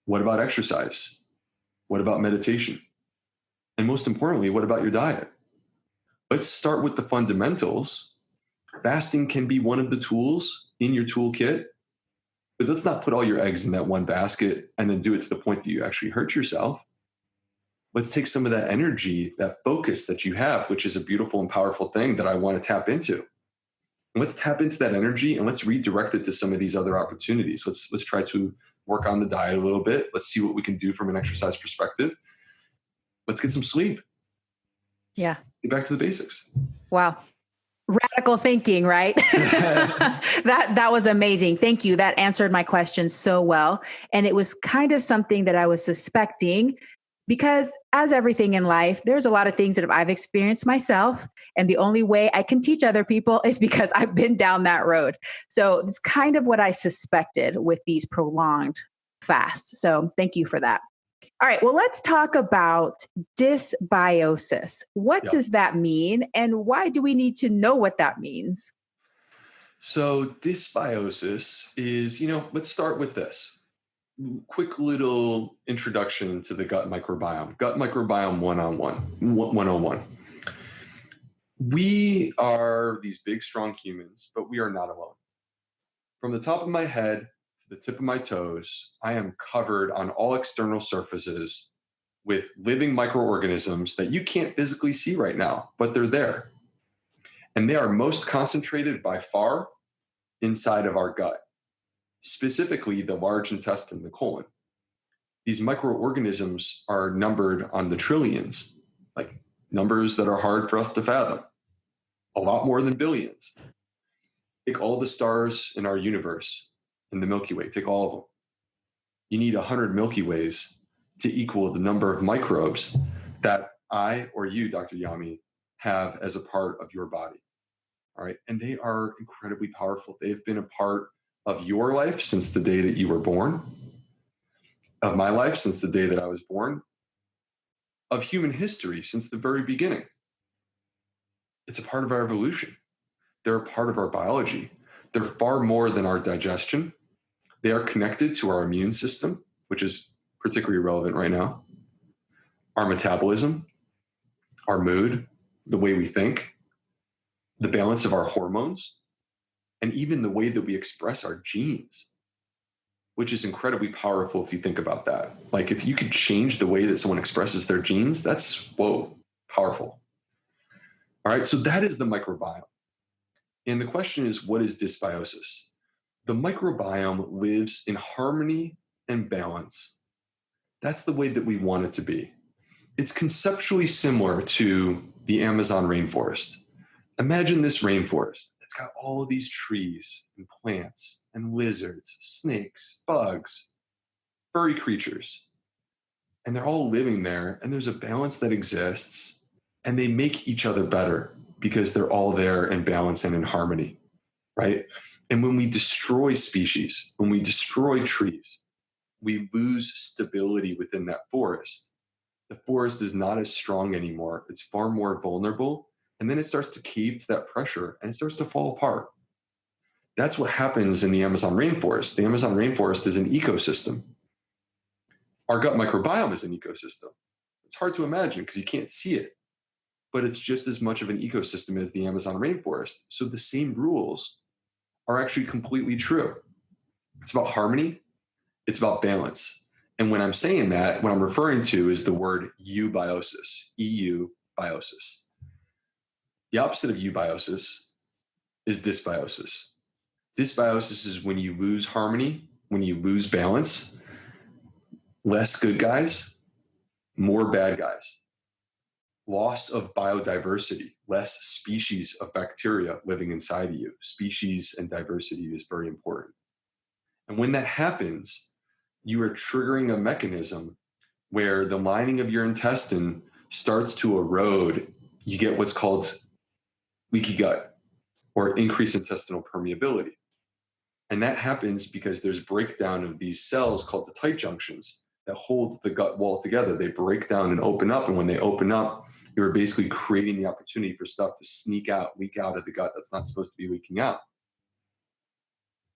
What about exercise? What about meditation? And most importantly, what about your diet? Let's start with the fundamentals. Fasting can be one of the tools in your toolkit, but let's not put all your eggs in that one basket and then do it to the point that you actually hurt yourself. Let's take some of that energy, that focus that you have, which is a beautiful and powerful thing that I want to tap into. And let's tap into that energy and let's redirect it to some of these other opportunities. Let's try to work on the diet a little bit. Let's see what we can do from an exercise perspective. Let's get some sleep. Yeah. Get back to the basics. Wow. Radical thinking, right? That was amazing. Thank you. That answered my question so well. And it was kind of something that I was suspecting, because as everything in life, there's a lot of things that I've experienced myself. And the only way I can teach other people is because I've been down that road. So it's kind of what I suspected with these prolonged fasts. So thank you for that. All right. Well, let's talk about dysbiosis. What does that mean? And why do we need to know what that means? So dysbiosis is, let's start with this. Quick little introduction to the gut microbiome. Gut microbiome 101. We are these big, strong humans, but we are not alone. From the top of my head to the tip of my toes, I am covered on all external surfaces with living microorganisms that you can't physically see right now, but they're there. And they are most concentrated by far inside of our gut, specifically the large intestine, the colon. These microorganisms are numbered on the trillions, like numbers that are hard for us to fathom, a lot more than billions. Take all the stars in our universe, in the Milky Way, take all of them. You need 100 Milky Ways to equal the number of microbes that I or you, Dr. Yami, have as a part of your body. All right. And they are incredibly powerful. They've been a part of your life since the day that you were born, of my life since the day that I was born, of human history since the very beginning. It's a part of our evolution. They're a part of our biology. They're far more than our digestion. They are connected to our immune system, which is particularly relevant right now, our metabolism, our mood, the way we think, the balance of our hormones, and even the way that we express our genes, which is incredibly powerful if you think about that. Like if you could change the way that someone expresses their genes, that's, whoa, powerful. All right, so that is the microbiome. And the question is, what is dysbiosis? The microbiome lives in harmony and balance. That's the way that we want it to be. It's conceptually similar to the Amazon rainforest. Imagine this rainforest. It's got all of these trees and plants and lizards, snakes, bugs, furry creatures. And they're all living there, and there's a balance that exists, and they make each other better because they're all there in balance and in harmony, right? And when we destroy species, when we destroy trees, we lose stability within that forest. The forest is not as strong anymore. It's far more vulnerable. And then it starts to cave to that pressure and it starts to fall apart. That's what happens in the Amazon rainforest. The Amazon rainforest is an ecosystem. Our gut microbiome is an ecosystem. It's hard to imagine because you can't see it, but it's just as much of an ecosystem as the Amazon rainforest. So the same rules are actually completely true. It's about harmony. It's about balance. And when I'm saying that, what I'm referring to is the word eubiosis, EU biosis. The opposite of eubiosis is dysbiosis. Dysbiosis is when you lose harmony, when you lose balance, less good guys, more bad guys. Loss of biodiversity, less species of bacteria living inside of you. Species and diversity is very important. And when that happens, you are triggering a mechanism where the lining of your intestine starts to erode. You get what's called leaky gut or increased intestinal permeability. And that happens because there's breakdown of these cells called the tight junctions that hold the gut wall together. They break down and open up. And when they open up, you're basically creating the opportunity for stuff to sneak out, leak out of the gut that's not supposed to be leaking out.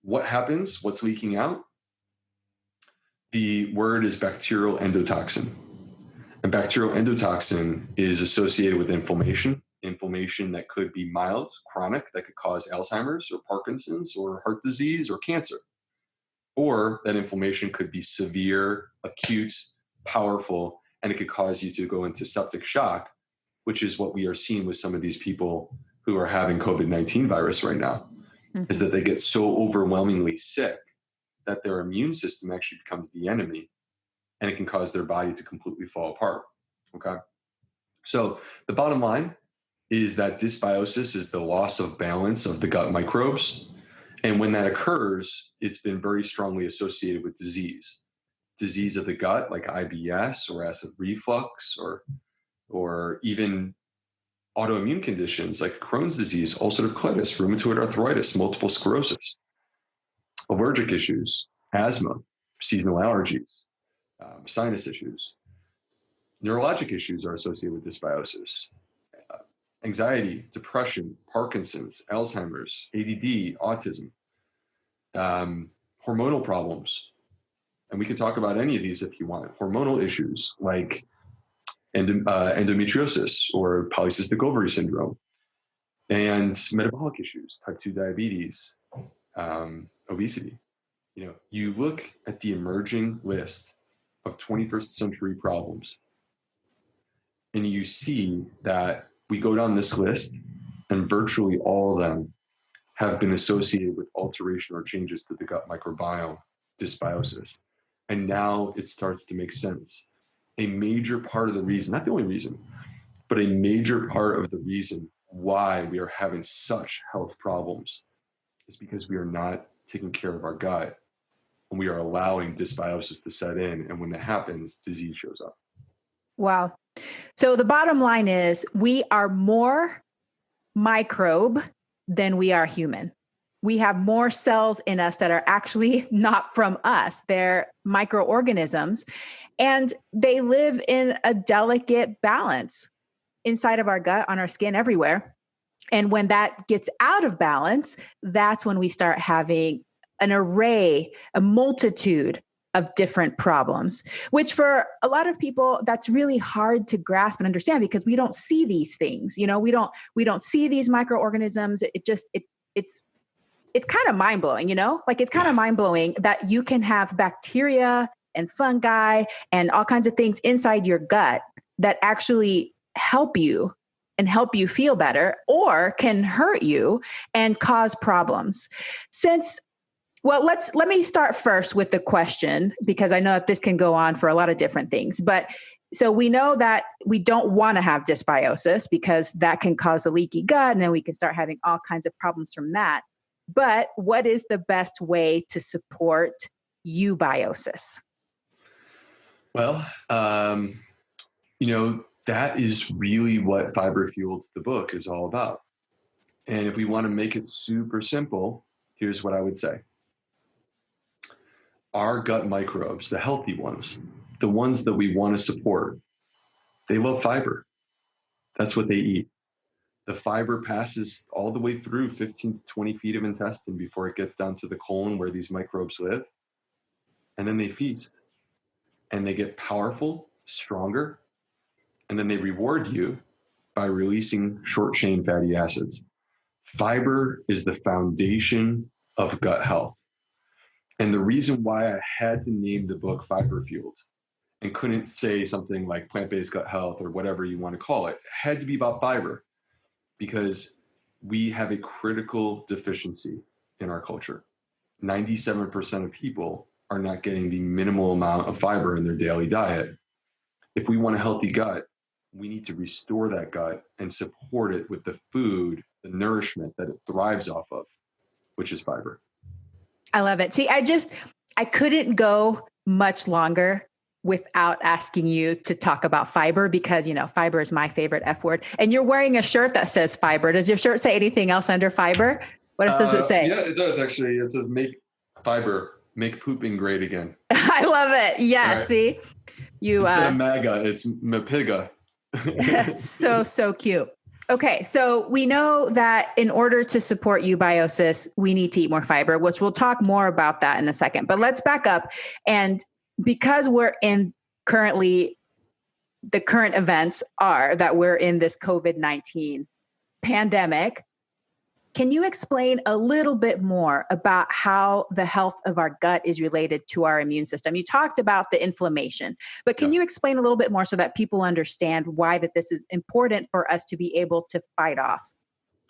What happens? What's leaking out? The word is bacterial endotoxin. And bacterial endotoxin is associated with inflammation that could be mild, chronic, that could cause Alzheimer's or Parkinson's or heart disease or cancer. Or that inflammation could be severe, acute, powerful, and it could cause you to go into septic shock, which is what we are seeing with some of these people who are having COVID-19 virus right now, is that they get so overwhelmingly sick that their immune system actually becomes the enemy, and it can cause their body to completely fall apart, okay? So the bottom line is that dysbiosis is the loss of balance of the gut microbes. And when that occurs, it's been very strongly associated with disease of the gut, like IBS or acid reflux, or even autoimmune conditions like Crohn's disease, ulcerative colitis, rheumatoid arthritis, multiple sclerosis, allergic issues, asthma, seasonal allergies, sinus issues. Neurologic issues are associated with dysbiosis. Anxiety, depression, Parkinson's, Alzheimer's, ADD, autism, hormonal problems. And we can talk about any of these if you want. Hormonal issues like endometriosis or polycystic ovary syndrome, and metabolic issues, type 2 diabetes, obesity. You know, you look at the emerging list of 21st century problems, and you see that we go down this list, and virtually all of them have been associated with alteration or changes to the gut microbiome, dysbiosis. And now it starts to make sense. A major part of the reason, not the only reason, but a major part of the reason why we are having such health problems is because we are not taking care of our gut, and we are allowing dysbiosis to set in. And when that happens, disease shows up. Wow. So the bottom line is we are more microbe than we are human. We have more cells in us that are actually not from us. They're microorganisms, and they live in a delicate balance inside of our gut, on our skin, everywhere. And when that gets out of balance, that's when we start having an array, a multitude of different problems, which for a lot of people, that's really hard to grasp and understand because we don't see these things. You know, we don't see these microorganisms. It's kind of mind blowing, you know, like it's kind of mind blowing that you can have bacteria and fungi and all kinds of things inside your gut that actually help you and help you feel better or can hurt you and cause problems. Let me start first with the question, because I know that this can go on for a lot of different things. But so we know that we don't want to have dysbiosis because that can cause a leaky gut, and then we can start having all kinds of problems from that. But what is the best way to support eubiosis? Well, that is really what Fiber Fueled, the book, is all about. And if we want to make it super simple, here's what I would say. Our gut microbes, the healthy ones, the ones that we want to support, they love fiber. That's what they eat. The fiber passes all the way through 15 to 20 feet of intestine before it gets down to the colon where these microbes live. And then they feast. And they get powerful, stronger, and then they reward you by releasing short-chain fatty acids. Fiber is the foundation of gut health. And the reason why I had to name the book Fiber Fueled and couldn't say something like plant-based gut health or whatever you want to call it, had to be about fiber, because we have a critical deficiency in our culture. 97% of people are not getting the minimal amount of fiber in their daily diet. If we want a healthy gut, we need to restore that gut and support it with the food, the nourishment that it thrives off of, which is fiber. I love it. See, I couldn't go much longer without asking you to talk about fiber because, you know, fiber is my favorite F word. And you're wearing a shirt that says fiber. Does your shirt say anything else under fiber? What else does it say? Yeah, it does actually. It says make pooping great again. I love it. Yeah. Right. See, instead of MAGA, it's MAPIGA. So cute. Okay, so we know that in order to support eubiosis, we need to eat more fiber, which we'll talk more about that in a second. But let's back up. And because we're in the current events are that we're in this COVID-19 pandemic, can you explain a little bit more about how the health of our gut is related to our immune system? You talked about the inflammation, but can you explain a little bit more so that people understand why that this is important for us to be able to fight off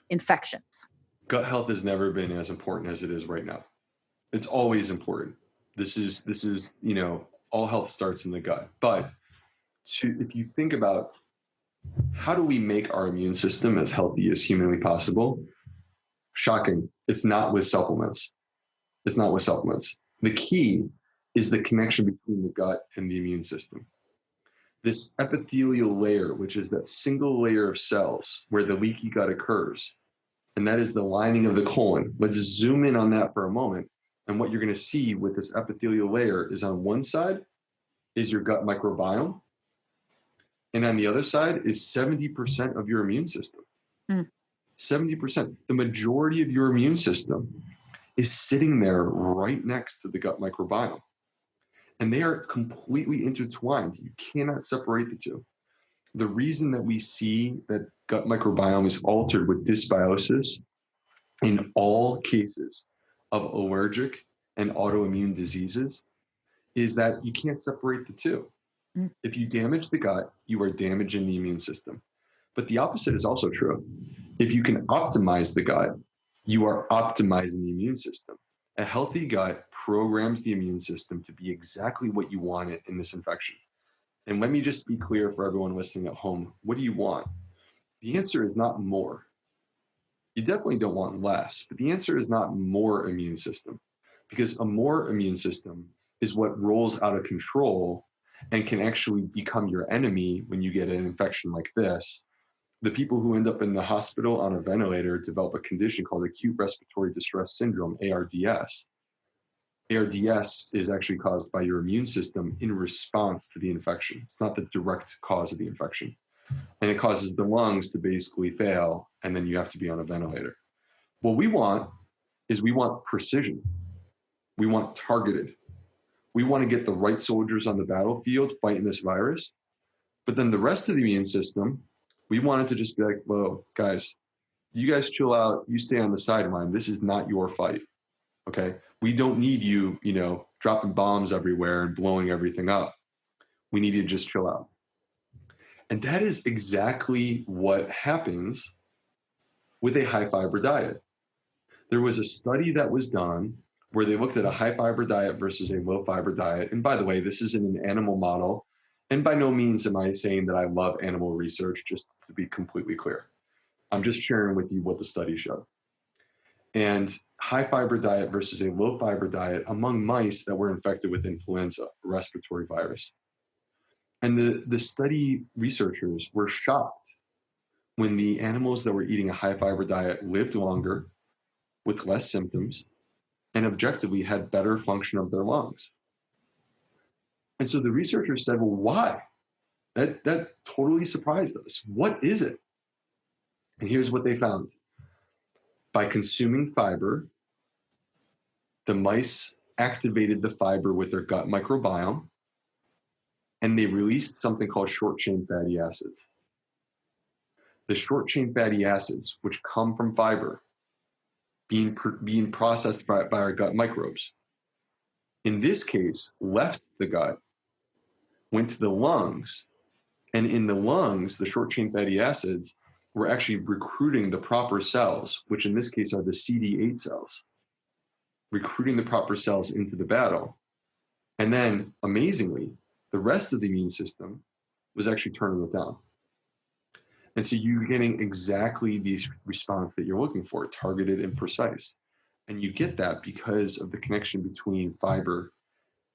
infections? Gut health has never been as important as it is right now. It's always important. This is, you know, all health starts in the gut. But if you think about how do we make our immune system as healthy as humanly possible? Shocking. It's not with supplements. The key is the connection between the gut and the immune system. This epithelial layer, which is that single layer of cells where the leaky gut occurs, and that is the lining of the colon. Let's zoom in on that for a moment. And what you're going to see with this epithelial layer is on one side is your gut microbiome, and on the other side is 70% of your immune system. 70%. The majority of your immune system is sitting there right next to the gut microbiome. And they are completely intertwined. You cannot separate the two. The reason that we see that gut microbiome is altered with dysbiosis in all cases of allergic and autoimmune diseases is that you can't separate the two. If you damage the gut, you are damaging the immune system. But the opposite is also true. If you can optimize the gut, you are optimizing the immune system. A healthy gut programs the immune system to be exactly what you want it in this infection. And let me just be clear for everyone listening at home. What do you want? The answer is not more. You definitely don't want less, but the answer is not more immune system, because a more immune system is what rolls out of control and can actually become your enemy when you get an infection like this. The people who end up in the hospital on a ventilator develop a condition called acute respiratory distress syndrome, ARDS. ARDS is actually caused by your immune system in response to the infection. It's not the direct cause of the infection. and it causes the lungs to basically fail, and then you have to be on a ventilator. What we want precision. We want targeted. We want to get the right soldiers on the battlefield fighting this virus. But then the rest of the immune system, we want it to just be like, whoa, guys, you guys chill out. You stay on the sideline. This is not your fight. Okay? We don't need you, dropping bombs everywhere and blowing everything up. We need you to just chill out. And that is exactly what happens with a high fiber diet. There was a study that was done where they looked at a high fiber diet versus a low fiber diet. And by the way, this is in an animal model. And by no means am I saying that I love animal research, just to be completely clear. I'm just sharing with you what the study showed. And high fiber diet versus a low fiber diet among mice that were infected with influenza, a respiratory virus. And the study researchers were shocked when the animals that were eating a high fiber diet lived longer with less symptoms and objectively had better function of their lungs. And so the researchers said, well, why? That totally surprised us. What is it? And here's what they found. By consuming fiber, the mice activated the fiber with their gut microbiome, and they released something called short-chain fatty acids. The short-chain fatty acids, which come from fiber, being processed by our gut microbes, in this case, left the gut, went to the lungs, and in the lungs, the short-chain fatty acids were actually recruiting the proper cells, which in this case are the CD8 cells, recruiting the proper cells into the battle. And then, amazingly, the rest of the immune system was actually turning it down. And so you're getting exactly the response that you're looking for, targeted and precise. And you get that because of the connection between fiber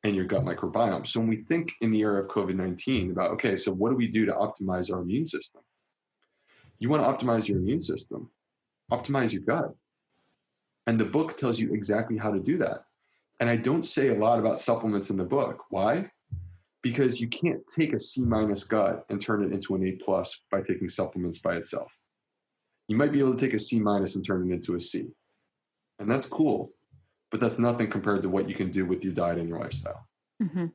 and your gut microbiome. So when we think in the era of COVID-19 about, okay, so what do we do to optimize our immune system? You want to optimize your immune system, optimize your gut. And the book tells you exactly how to do that. And I don't say a lot about supplements in the book. Why? Because you can't take a C- gut and turn it into an A+ by taking supplements by itself. You might be able to take a C- and turn it into a C. And that's cool, but that's nothing compared to what you can do with your diet and your lifestyle. Mm-hmm.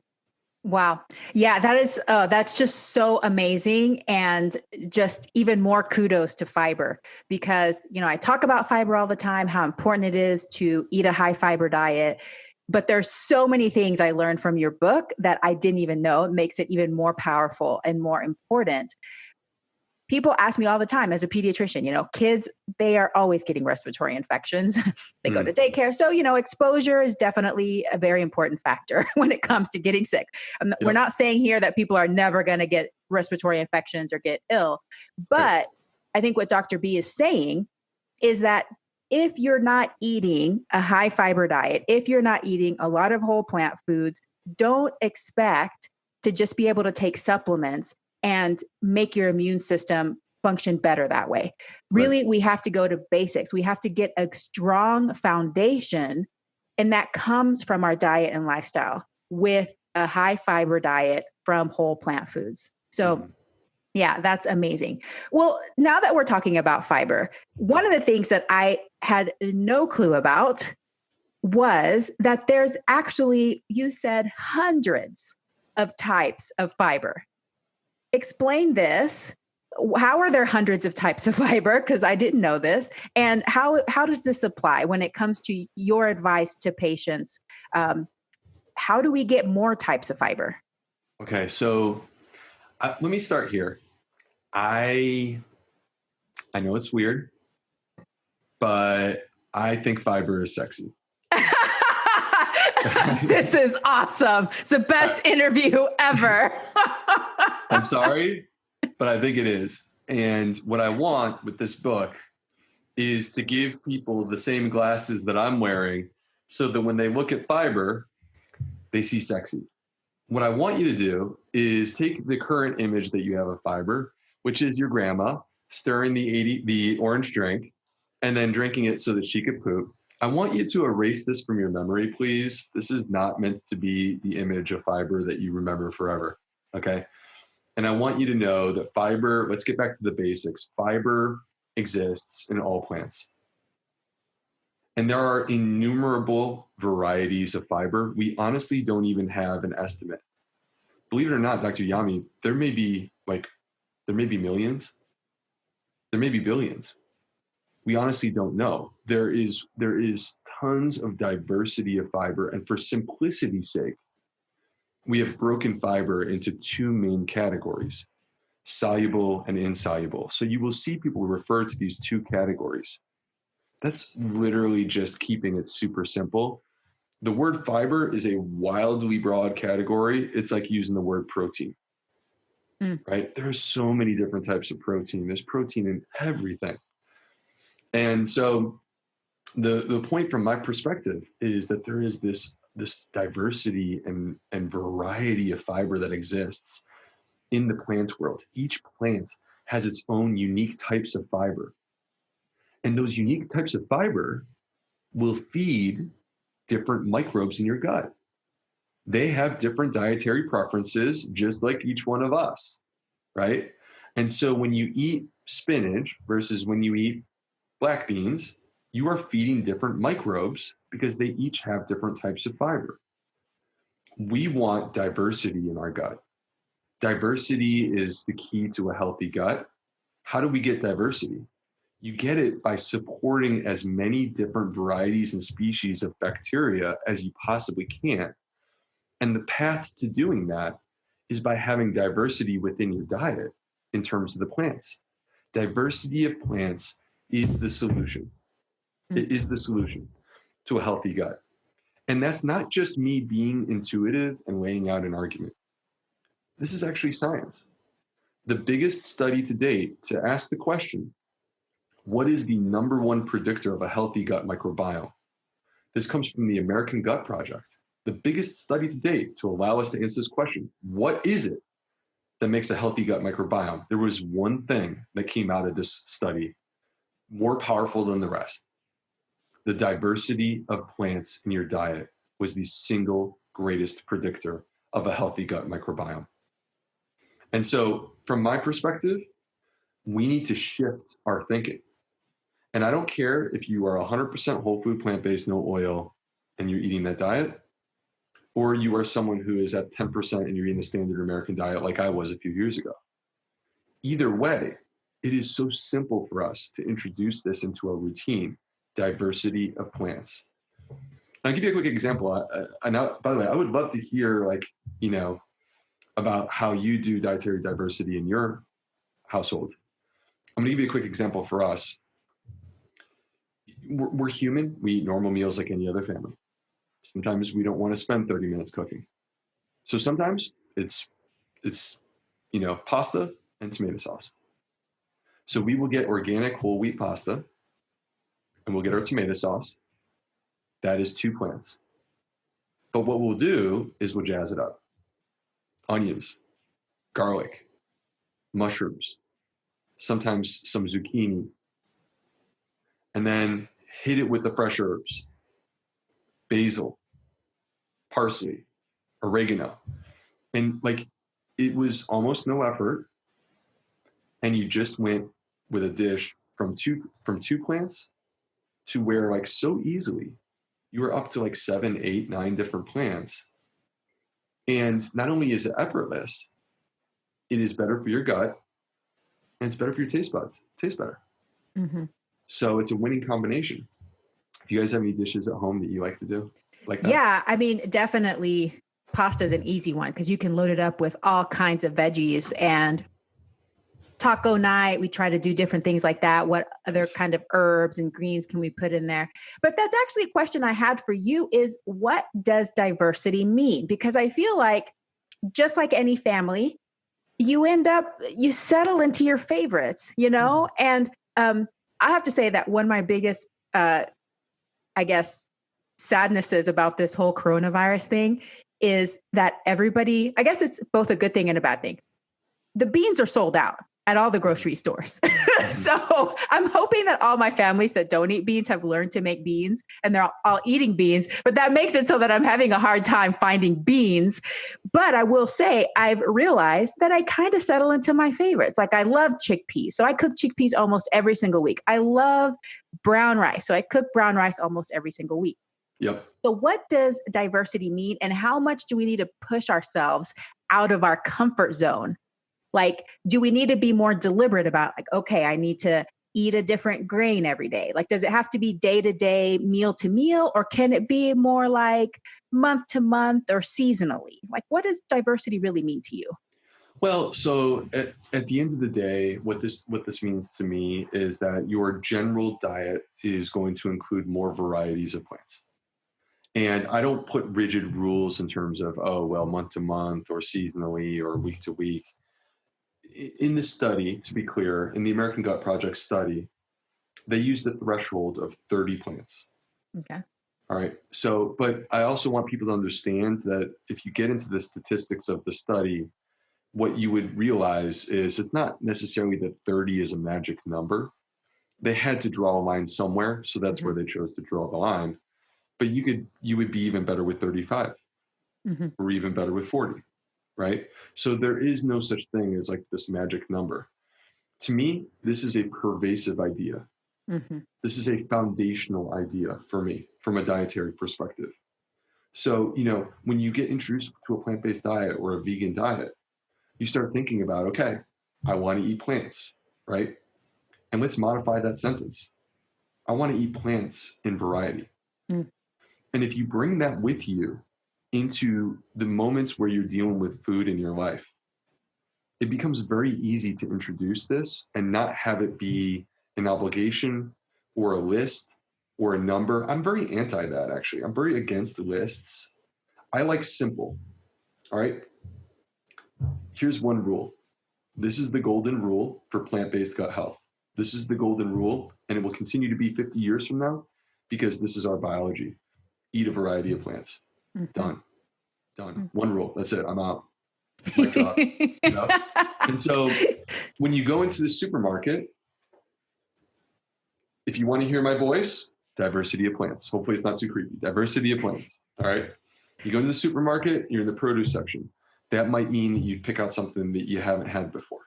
Wow. Yeah, that's just so amazing. And just even more kudos to fiber because, I talk about fiber all the time, how important it is to eat a high fiber diet. But there's so many things I learned from your book that I didn't even know. It makes it even more powerful and more important. People ask me all the time as a pediatrician, kids, they are always getting respiratory infections. They go to daycare. So, exposure is definitely a very important factor when it comes to getting sick. We're not saying here that people are never going to get respiratory infections or get ill. But I think what Dr. B is saying is that if you're not eating a high fiber diet, if you're not eating a lot of whole plant foods, don't expect to just be able to take supplements and make your immune system function better that way. Really, we have to go to basics. We have to get a strong foundation, and that comes from our diet and lifestyle with a high fiber diet from whole plant foods. So yeah, that's amazing. Well, now that we're talking about fiber, one of the things that I had no clue about was that there's actually, you said, hundreds of types of fiber. Explain this. How are there hundreds of types of fiber? Because I didn't know this. And how does this apply when it comes to your advice to patients? How do we get more types of fiber? Okay, so let me start here. I know it's weird, but I think fiber is sexy. This is awesome. It's the best interview ever. I'm sorry, but I think it is. And what I want with this book is to give people the same glasses that I'm wearing so that when they look at fiber, they see sexy. What I want you to do is take the current image that you have of fiber, which is your grandma stirring the orange drink and then drinking it so that she could poop. I want you to erase this from your memory, please. This is not meant to be the image of fiber that you remember forever, okay? And I want you to know that fiber, let's get back to the basics. Fiber exists in all plants. And there are innumerable varieties of fiber. We honestly don't even have an estimate. Believe it or not, Dr. Yami, there may be millions, there may be billions. We honestly don't know. There is tons of diversity of fiber. And for simplicity's sake, we have broken fiber into two main categories, soluble and insoluble. So you will see people refer to these two categories. That's literally just keeping it super simple. The word fiber is a wildly broad category. It's like using the word protein, right? There are so many different types of protein. There's protein in everything. And so the point from my perspective is that there is this diversity and variety of fiber that exists in the plant world. Each plant has its own unique types of fiber. And those unique types of fiber will feed different microbes in your gut. They have different dietary preferences, just like each one of us, right? And so when you eat spinach versus when you eat black beans, you are feeding different microbes because they each have different types of fiber. We want diversity in our gut. Diversity is the key to a healthy gut. How do we get diversity? You get it by supporting as many different varieties and species of bacteria as you possibly can. And the path to doing that is by having diversity within your diet in terms of the plants. Diversity of plants is the solution. It is the solution to a healthy gut. And that's not just me being intuitive and laying out an argument. This is actually science. The biggest study to date to ask the question, what is the number one predictor of a healthy gut microbiome? This comes from the American Gut Project. The biggest study to date to allow us to answer this question, what is it that makes a healthy gut microbiome? There was one thing that came out of this study more powerful than the rest. The diversity of plants in your diet was the single greatest predictor of a healthy gut microbiome. And so from my perspective, we need to shift our thinking. And I don't care if you are 100% whole food, plant-based, no oil, and you're eating that diet, or you are someone who is at 10% and you're eating the standard American diet like I was a few years ago. Either way, it is so simple for us to introduce this into our routine, diversity of plants. I'll give you a quick example. By the way, I would love to hear about how you do dietary diversity in your household. I'm going to give you a quick example for us. We're human. We eat normal meals like any other family. Sometimes we don't want to spend 30 minutes cooking. So sometimes it's pasta and tomato sauce. So we will get organic whole wheat pasta and we'll get our tomato sauce. That is 2 plants. But what we'll do is we'll jazz it up. Onions, garlic, mushrooms, sometimes some zucchini, and then hit it with the fresh herbs, basil, parsley, oregano. And it was almost no effort. And you just went with a dish from two plants to where so easily you were up to 7, 8, 9 different plants. And not only is it effortless, it is better for your gut and it's better for your taste buds. It tastes better. Mm-hmm. So it's a winning combination. Do you guys have any dishes at home that you like to do like that? Yeah, I mean, definitely pasta is an easy one because you can load it up with all kinds of veggies. And taco night, we try to do different things like that. What other kind of herbs and greens can we put in there? But that's actually a question I had for you is what does diversity mean? Because I feel like just like any family, you settle into your favorites, And I have to say that one of my biggest, sadnesses about this whole coronavirus thing is that everybody, I guess it's both a good thing and a bad thing. The beans are sold out. at all the grocery stores. Mhm. So I'm hoping that all my families that don't eat beans have learned to make beans and they're all eating beans, but that makes it so that I'm having a hard time finding beans. But I will say I've realized that I kind of settle into my favorites. Like I love chickpeas. So I cook chickpeas almost every single week. I love brown rice. So I cook brown rice almost every single week. Yep. So what does diversity mean and how much do we need to push ourselves out of our comfort zone? Like, do we need to be more deliberate about like, okay, I need to eat a different grain every day? Like, does it have to be day to day, meal to meal, or can it be more like month to month or seasonally? Like, what does diversity really mean to you? Well, so at the end of the day, what this means to me is that your general diet is going to include more varieties of plants. And I don't put rigid rules in terms of, oh, well, month to month or seasonally or week to week. In this study, to be clear, in the American Gut Project study, they used a threshold of 30 plants. Okay. All right. So, but I also want people to understand that if you get into the statistics of the study, what you would realize is it's not necessarily that 30 is a magic number. They had to draw a line somewhere. So that's where they chose to draw the line. But you would be even better with 35 or even better with 40. Right? So there is no such thing as like this magic number. To me, this is a pervasive idea. This is a foundational idea for me from a dietary perspective. So, when you get introduced to a plant-based diet or a vegan diet, you start thinking about, okay, I want to eat plants, right? And let's modify that sentence. I want to eat plants in variety. And if you bring that with you into the moments where you're dealing with food in your life, it becomes very easy to introduce this and not have it be an obligation or a list or a number. I'm very anti that, actually. I'm very against lists. I like simple. All right. Here's one rule. This is the golden rule for plant-based gut health. This is the golden rule, and it will continue to be 50 years from now because this is our biology. Eat a variety of plants. Done. One rule. That's it. I'm out. Mic drop. And so when you go into the supermarket, if you want to hear my voice, diversity of plants. Hopefully it's not too creepy. Diversity of plants. All right. You go to the supermarket, you're in the produce section. That might mean you pick out something that you haven't had before.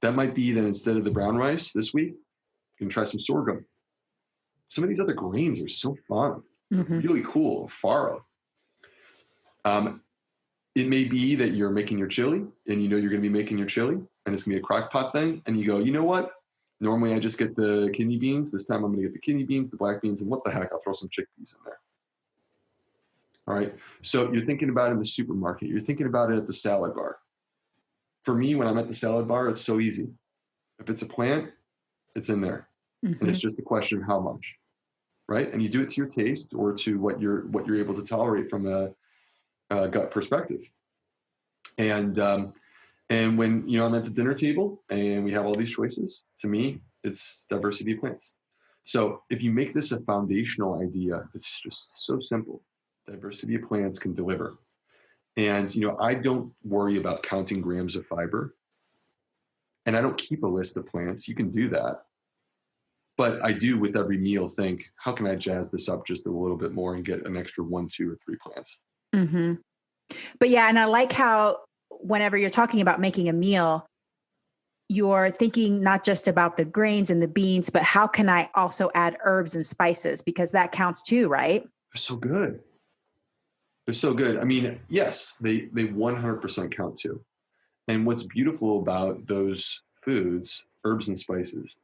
That might be that instead of the brown rice this week, you can try some sorghum. Some of these other grains are so fun. Really cool. Farro. It may be that you're making your chili and you're going to be making your chili and it's going to be a crock pot thing. And you go, you know what? Normally I just get the kidney beans. This time I'm going to get the kidney beans, the black beans, and what the heck? I'll throw some chickpeas in there. All right. So you're thinking about it in the supermarket. You're thinking about it at the salad bar. For me, when I'm at the salad bar, it's so easy. If it's a plant, it's in there. And it's just a question of how much. Right. And you do it to your taste or to what you're able to tolerate from a gut perspective. And when I'm at the dinner table and we have all these choices, to me, it's diversity of plants. So if you make this a foundational idea, it's just so simple. Diversity of plants can deliver. And I don't worry about counting grams of fiber, and I don't keep a list of plants. You can do that. But I do with every meal think, how can I jazz this up just a little bit more and get an extra 1, 2, or 3 plants? But yeah, and I like how whenever you're talking about making a meal, you're thinking not just about the grains and the beans, but how can I also add herbs and spices? Because that counts too, right? They're so good. They're so good. I mean, yes, they 100% count too. And what's beautiful about those foods, herbs and spices,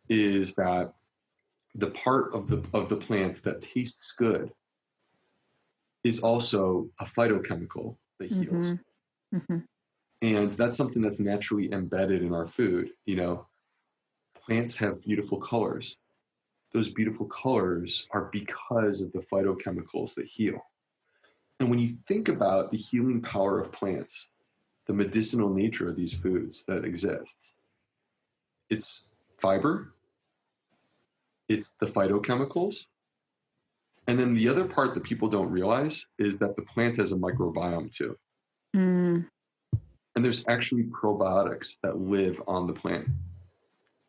is that the part of the plant that tastes good is also a phytochemical that heals. And that's something that's naturally embedded in our food. Plants have beautiful colors. Those beautiful colors are because of the phytochemicals that heal. And when you think about the healing power of plants, the medicinal nature of these foods that exists, it's fiber, it's the phytochemicals, and then the other part that people don't realize is that the plant has a microbiome too. And And there's actually probiotics that live on the plant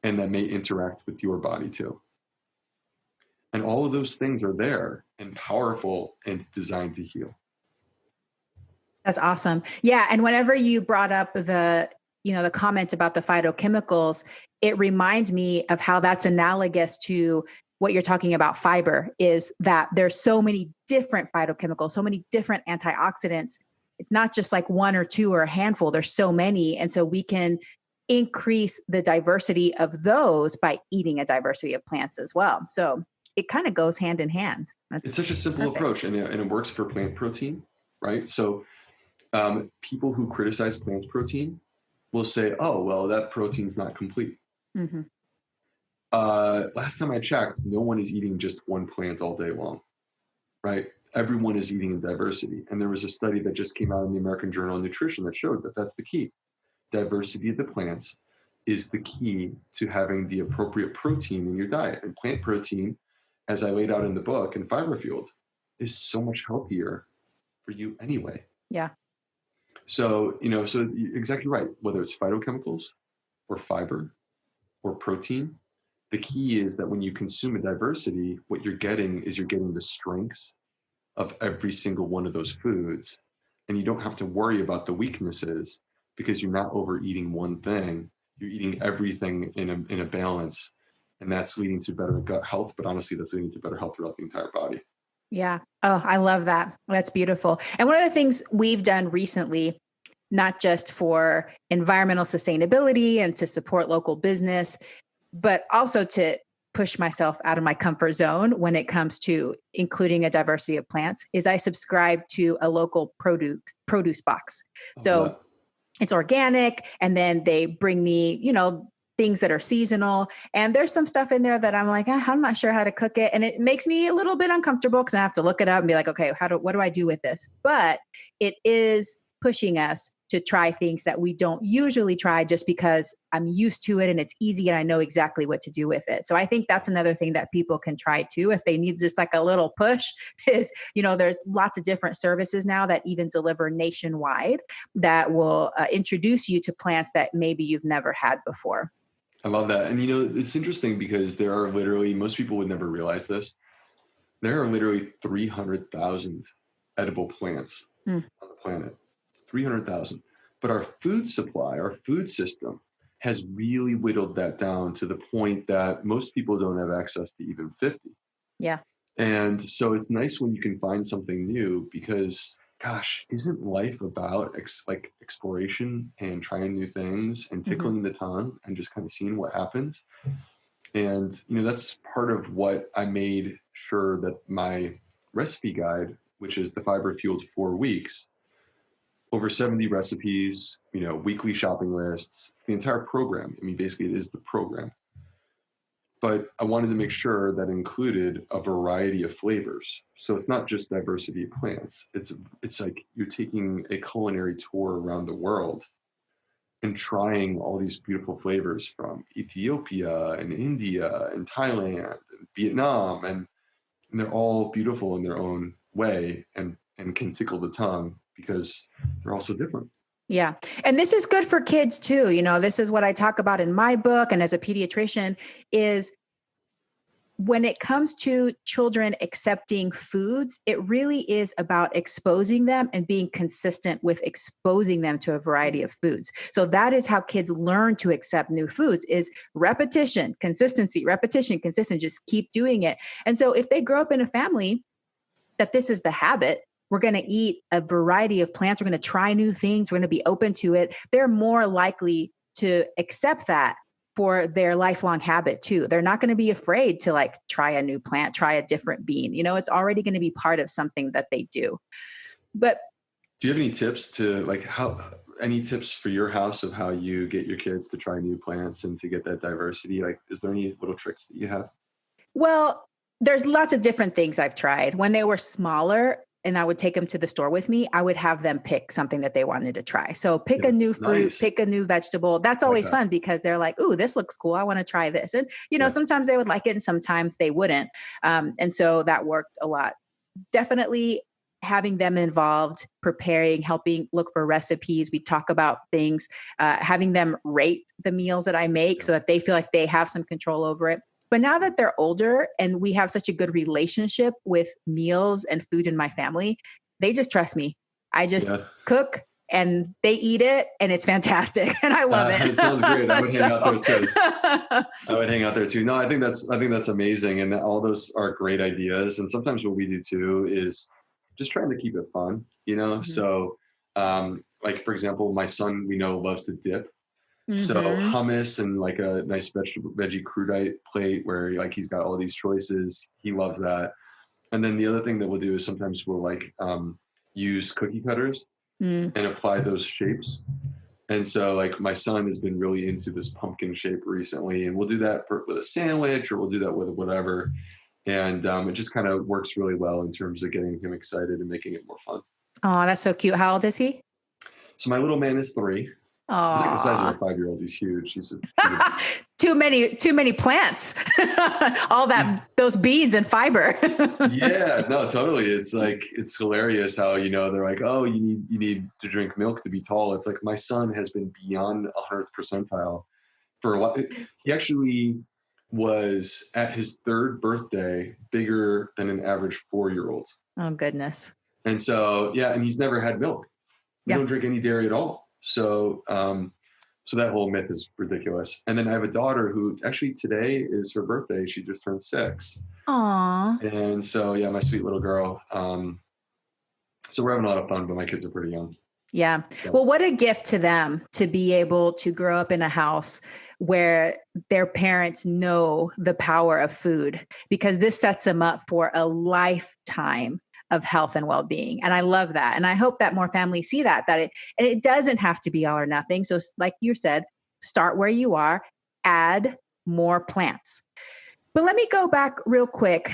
and that may interact with your body too. And all of those things are there and powerful and designed to heal. That's awesome. Yeah. And whenever you brought up the comment about the phytochemicals, it reminds me of how that's analogous to what you're talking about fiber, is that there's so many different phytochemicals, so many different antioxidants. It's not just like one or two or a handful. There's so many. And so we can increase the diversity of those by eating a diversity of plants as well. So it kind of goes hand in hand. It's such a simple approach, and it works for plant protein, right? So people who criticize plant protein will say, oh, well, that protein's not complete. Mm-hmm. Last time I checked, no one is eating just one plant all day long, right? Everyone is eating in diversity. And there was a study that just came out in the American Journal of Nutrition that showed that that's the key. Diversity of the plants is the key to having the appropriate protein in your diet. And plant protein, as I laid out in the book in Fiber Fueled, is so much healthier for you anyway. Yeah. So, so you're exactly right. Whether it's phytochemicals or fiber or protein, the key is that when you consume a diversity, what you're getting the strengths of every single one of those foods. And you don't have to worry about the weaknesses because you're not overeating one thing. You're eating everything in a balance. And that's leading to better gut health. But honestly, that's leading to better health throughout the entire body. Yeah. Oh, I love that. That's beautiful. And one of the things we've done recently, not just for environmental sustainability and to support local business, but also to push myself out of my comfort zone when it comes to including a diversity of plants, is I subscribe to a local produce box. So it's organic, and then they bring me, things that are seasonal. And there's some stuff in there that I'm like, I'm not sure how to cook it. And it makes me a little bit uncomfortable because I have to look it up and be like, okay, what do I do with this? But it is pushing us to try things that we don't usually try just because I'm used to it and it's easy and I know exactly what to do with it. So I think that's another thing that people can try too, if they need just like a little push, is, there's lots of different services now that even deliver nationwide that will introduce you to plants that maybe you've never had before. I love that. And, it's interesting because there are literally, most people would never realize this, there are literally 300,000 edible plants on the planet. 300,000. But our food supply, our food system has really whittled that down to the point that most people don't have access to even 50. Yeah. And so it's nice when you can find something new because, gosh, isn't life about exploration and trying new things and tickling the tongue and just kind of seeing what happens? And, that's part of what I made sure that my recipe guide, which is the Fiber Fueled 4 weeks, over 70 recipes, weekly shopping lists, the entire program. I mean, basically it is the program. But I wanted to make sure that included a variety of flavors. So it's not just diversity of plants. It's like you're taking a culinary tour around the world and trying all these beautiful flavors from Ethiopia and India and Thailand and Vietnam. And they're all beautiful in their own way and can tickle the tongue because they're all so different. Yeah. And this is good for kids too. This is what I talk about in my book. And as a pediatrician, is when it comes to children accepting foods, it really is about exposing them and being consistent with exposing them to a variety of foods. So that is how kids learn to accept new foods, is repetition, consistency, repetition, consistent, just keep doing it. And so if they grow up in a family that this is the habit, we're going to eat a variety of plants, we're going to try new things, we're going to be open to it, they're more likely to accept that for their lifelong habit too. They're not going to be afraid to try a new plant, try a different bean. It's already going to be part of something that they do. But do you have any tips any tips for your house of how you get your kids to try new plants and to get that diversity? Is there any little tricks that you have? Well, there's lots of different things I've tried. When they were smaller, and I would take them to the store with me, I would have them pick something that they wanted to try. So pick a new fruit, pick a new vegetable. That's always fun because they're like, ooh, this looks cool. I want to try this. And, sometimes they would like it and sometimes they wouldn't. And so that worked a lot. Definitely having them involved, preparing, helping look for recipes. We talk about things, having them rate the meals that I make so that they feel like they have some control over it. But now that they're older and we have such a good relationship with meals and food in my family, they just trust me. I just cook and they eat it and it's fantastic. And I love it. It sounds great. I would hang out there too. I would hang out there too. No, I think that's amazing. And all those are great ideas. And sometimes what we do too is just trying to keep it fun, So, like for example, my son, we know, loves to dip. So hummus and like a nice veggie crudite plate where like he's got all these choices. He loves that. And then the other thing that we'll do is sometimes we'll like use cookie cutters and apply those shapes. And so like my son has been really into this pumpkin shape recently, and we'll do that with a sandwich, or we'll do that with whatever. And it just kind of works really well in terms of getting him excited and making it more fun. Oh, that's so cute. How old is he? So my little man is 3. Oh, he's like the size of a 5-year-old. He's huge. too many plants. All those beans and fiber. Yeah, no, totally. It's like, it's hilarious how, they're like, oh, you need to drink milk to be tall. It's like my son has been beyond 100th percentile for a while. He actually was at his 3rd birthday bigger than an average 4-year-old. Oh, goodness. And so, and he's never had milk. We don't drink any dairy at all. So, so that whole myth is ridiculous. And then I have a daughter who actually today is her birthday. She just turned 6. Aww. And so, my sweet little girl. So we're having a lot of fun, but my kids are pretty young. Yeah. Well, what a gift to them to be able to grow up in a house where their parents know the power of food, because this sets them up for a lifetime of health and well-being. And I love that. And I hope that more families see that it doesn't have to be all or nothing. So like you said, start where you are, add more plants. But let me go back real quick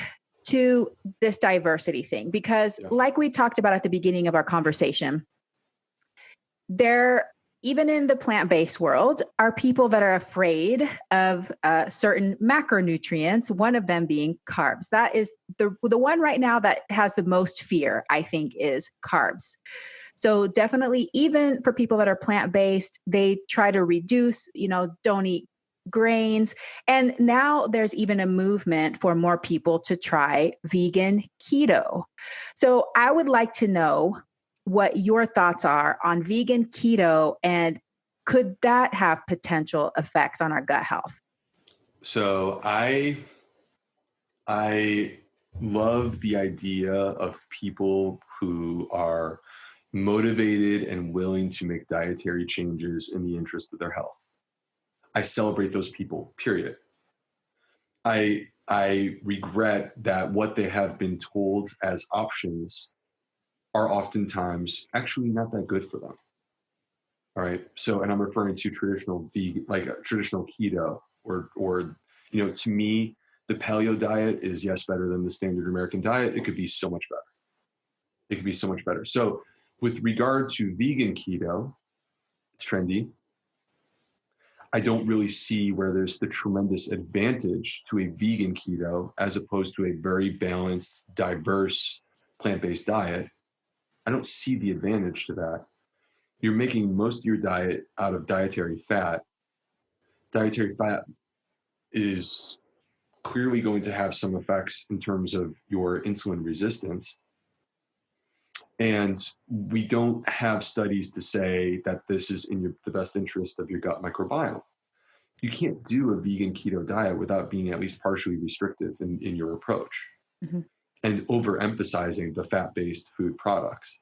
to this diversity thing, because like we talked about at the beginning of our conversation, there, even in the plant-based world, are people that are afraid of certain macronutrients, one of them being carbs. That is the one right now that has the most fear, I think, is carbs. So definitely, even for people that are plant-based, they try to reduce, don't eat grains. And now there's even a movement for more people to try vegan keto. So I would like to know what your thoughts are on vegan keto, and could that have potential effects on our gut health? So I love the idea of people who are motivated and willing to make dietary changes in the interest of their health. I celebrate those people, period. I regret that what they have been told as options are oftentimes actually not that good for them. All right. So, and I'm referring to traditional vegan, like a traditional keto, or, to me, the paleo diet is better than the standard American diet. It could be so much better. So with regard to vegan keto, it's trendy. I don't really see where there's the tremendous advantage to a vegan keto as opposed to a very balanced, diverse plant-based diet. I don't see the advantage to that. You're making most of your diet out of dietary fat. Dietary fat is clearly going to have some effects in terms of your insulin resistance. And we don't have studies to say that this is in the best interest of your gut microbiome. You can't do a vegan keto diet without being at least partially restrictive in your approach and overemphasizing the fat-based food products.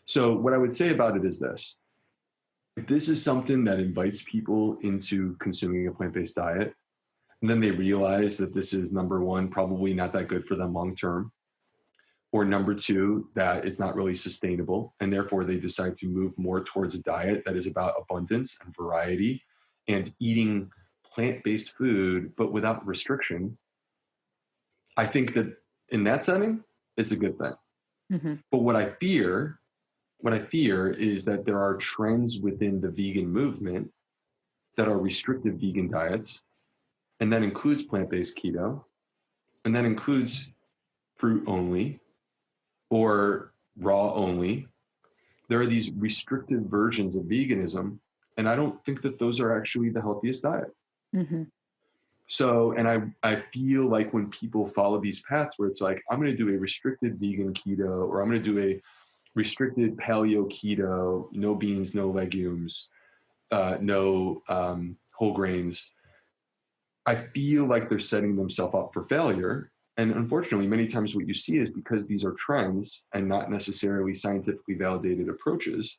So what I would say about it is this. If this is something that invites people into consuming a plant-based diet, and then they realize that this is, number one, probably not that good for them long-term, or number two, that it's not really sustainable, and therefore they decide to move more towards a diet that is about abundance and variety and eating plant-based food, but without restriction, I think that in that setting, it's a good thing. But what I fear is that there are trends within the vegan movement that are restrictive vegan diets, and that includes plant-based keto, and that includes fruit only, or raw only. There are these restrictive versions of veganism, and I don't think that those are actually the healthiest diet. Mm-hmm. So, and I feel like when people follow these paths where it's like, I'm going to do a restricted vegan keto, or I'm going to do a restricted paleo keto, no beans, no legumes, no whole grains, I feel like they're setting themselves up for failure. And unfortunately, many times what you see is because these are trends and not necessarily scientifically validated approaches,